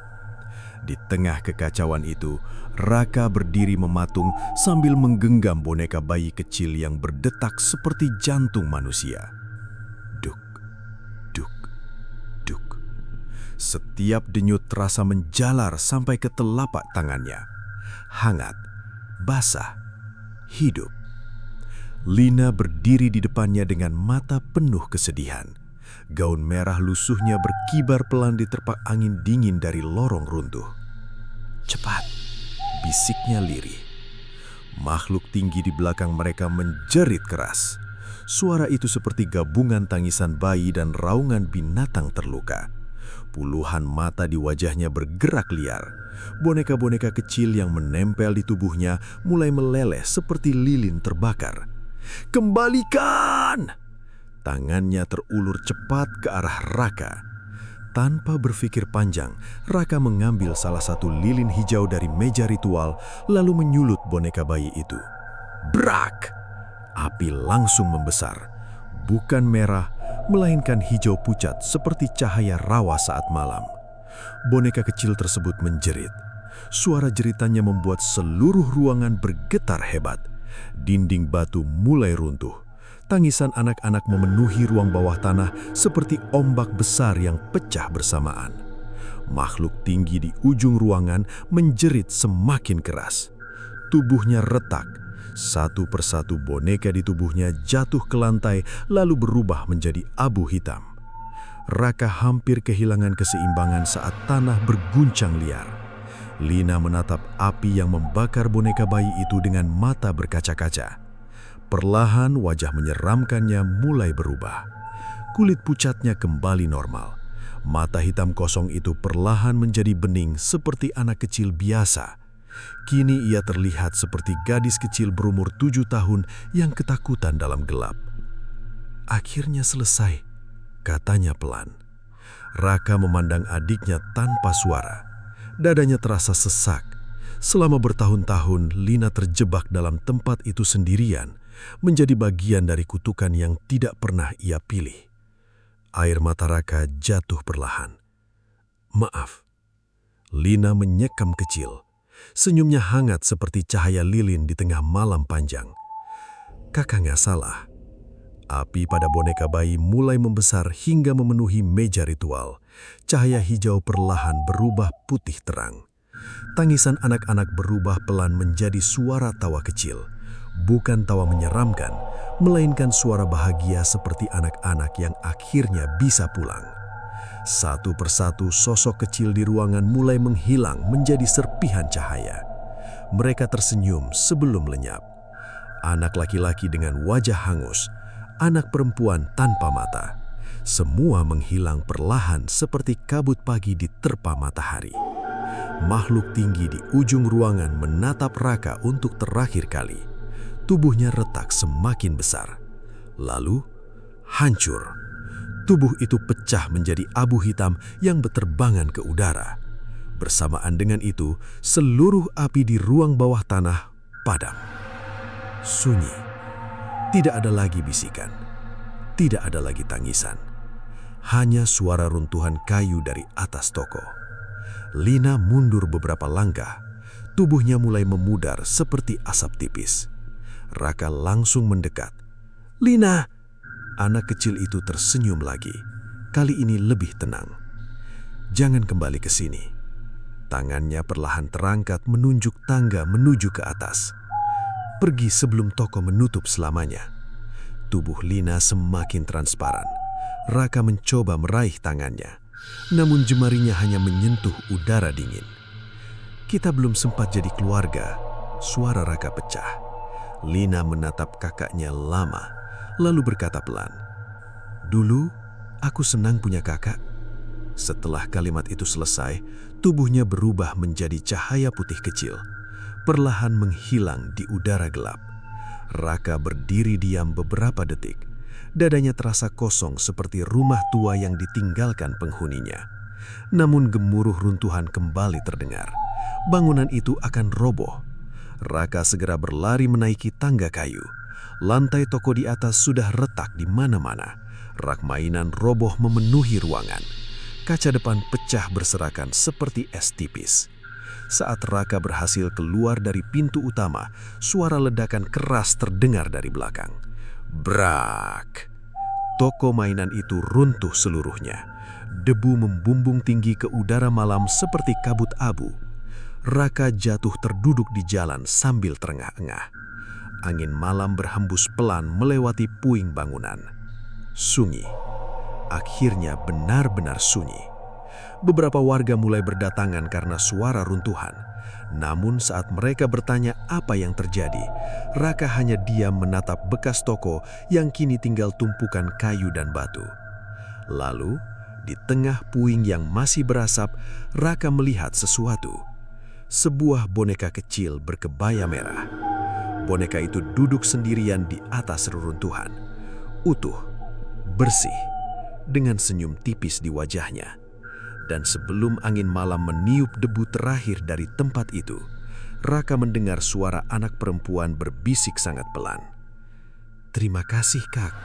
Di tengah kekacauan itu, Raka berdiri mematung sambil menggenggam boneka bayi kecil yang berdetak seperti jantung manusia. Duk, duk, duk. Setiap denyut terasa menjalar sampai ke telapak tangannya. Hangat, basah, hidup. Lina berdiri di depannya dengan mata penuh kesedihan. Gaun merah lusuhnya berkibar pelan diterpa angin dingin dari lorong runtuh. "Cepat," bisiknya lirih. Makhluk tinggi di belakang mereka menjerit keras. Suara itu seperti gabungan tangisan bayi dan raungan binatang terluka. Puluhan mata di wajahnya bergerak liar. Boneka-boneka kecil yang menempel di tubuhnya mulai meleleh seperti lilin terbakar. "Kembalikan!" Tangannya terulur cepat ke arah Raka. Tanpa berpikir panjang, Raka mengambil salah satu lilin hijau dari meja ritual, lalu menyulut boneka bayi itu. Brak! Api langsung membesar. Bukan merah, melainkan hijau pucat seperti cahaya rawa saat malam. Boneka kecil tersebut menjerit. Suara jeritannya membuat seluruh ruangan bergetar hebat. Dinding batu mulai runtuh. Tangisan anak-anak memenuhi ruang bawah tanah seperti ombak besar yang pecah bersamaan. Makhluk tinggi di ujung ruangan menjerit semakin keras. Tubuhnya retak. Satu persatu boneka di tubuhnya jatuh ke lantai lalu berubah menjadi abu hitam. Raka hampir kehilangan keseimbangan saat tanah berguncang liar. Lina menatap api yang membakar boneka bayi itu dengan mata berkaca-kaca. Perlahan wajah menyeramkannya mulai berubah. Kulit pucatnya kembali normal. Mata hitam kosong itu perlahan menjadi bening seperti anak kecil biasa. Kini ia terlihat seperti gadis kecil berumur 7 tahun yang ketakutan dalam gelap. "Akhirnya selesai," katanya pelan. Raka memandang adiknya tanpa suara. Dadanya terasa sesak. Selama bertahun-tahun, Lina terjebak dalam tempat itu sendirian, menjadi bagian dari kutukan yang tidak pernah ia pilih. Air mata Raka jatuh perlahan. "Maaf." Lina menyekam kecil. Senyumnya hangat seperti cahaya lilin di tengah malam panjang. "Kakak nggak salah." Api pada boneka bayi mulai membesar hingga memenuhi meja ritual. Cahaya hijau perlahan berubah putih terang. Tangisan anak-anak berubah pelan menjadi suara tawa kecil. Bukan tawa menyeramkan, melainkan suara bahagia seperti anak-anak yang akhirnya bisa pulang. Satu persatu sosok kecil di ruangan mulai menghilang menjadi serpihan cahaya. Mereka tersenyum sebelum lenyap. Anak laki-laki dengan wajah hangus, anak perempuan tanpa mata. Semua menghilang perlahan seperti kabut pagi diterpa matahari. Makhluk tinggi di ujung ruangan menatap Raka untuk terakhir kali. Tubuhnya retak semakin besar. Lalu, hancur. Tubuh itu pecah menjadi abu hitam yang berterbangan ke udara. Bersamaan dengan itu, seluruh api di ruang bawah tanah padam. Sunyi. Tidak ada lagi bisikan. Tidak ada lagi tangisan. Hanya suara runtuhan kayu dari atas toko. Lina mundur beberapa langkah. Tubuhnya mulai memudar seperti asap tipis. Raka langsung mendekat. "Lina!" Anak kecil itu tersenyum lagi. Kali ini lebih tenang. "Jangan kembali ke sini." Tangannya perlahan terangkat menunjuk tangga menuju ke atas. "Pergi sebelum toko menutup selamanya." Tubuh Lina semakin transparan. Raka mencoba meraih tangannya, namun jemarinya hanya menyentuh udara dingin. "Kita belum sempat jadi keluarga." Suara Raka pecah. Lina menatap kakaknya lama, lalu berkata pelan, "Dulu aku senang punya kakak." Setelah kalimat itu selesai, tubuhnya berubah menjadi cahaya putih kecil, perlahan menghilang di udara gelap. Raka berdiri diam beberapa detik. Dadanya terasa kosong seperti rumah tua yang ditinggalkan penghuninya. Namun gemuruh runtuhan kembali terdengar. Bangunan itu akan roboh. Raka segera berlari menaiki tangga kayu. Lantai toko di atas sudah retak di mana-mana. Rak mainan roboh memenuhi ruangan. Kaca depan pecah berserakan seperti es tipis. Saat Raka berhasil keluar dari pintu utama, suara ledakan keras terdengar dari belakang. Brak! Toko mainan itu runtuh seluruhnya. Debu membumbung tinggi ke udara malam seperti kabut abu. Raka jatuh terduduk di jalan sambil terengah-engah. Angin malam berhembus pelan melewati puing bangunan. Sunyi. Akhirnya benar-benar sunyi. Beberapa warga mulai berdatangan karena suara runtuhan. Namun saat mereka bertanya apa yang terjadi, Raka hanya diam menatap bekas toko yang kini tinggal tumpukan kayu dan batu. Lalu, di tengah puing yang masih berasap, Raka melihat sesuatu. Sebuah boneka kecil berkebaya merah. Boneka itu duduk sendirian di atas reruntuhan. Utuh, bersih, dengan senyum tipis di wajahnya. Dan sebelum angin malam meniup debu terakhir dari tempat itu, Raka mendengar suara anak perempuan berbisik sangat pelan. "Terima kasih, Kak."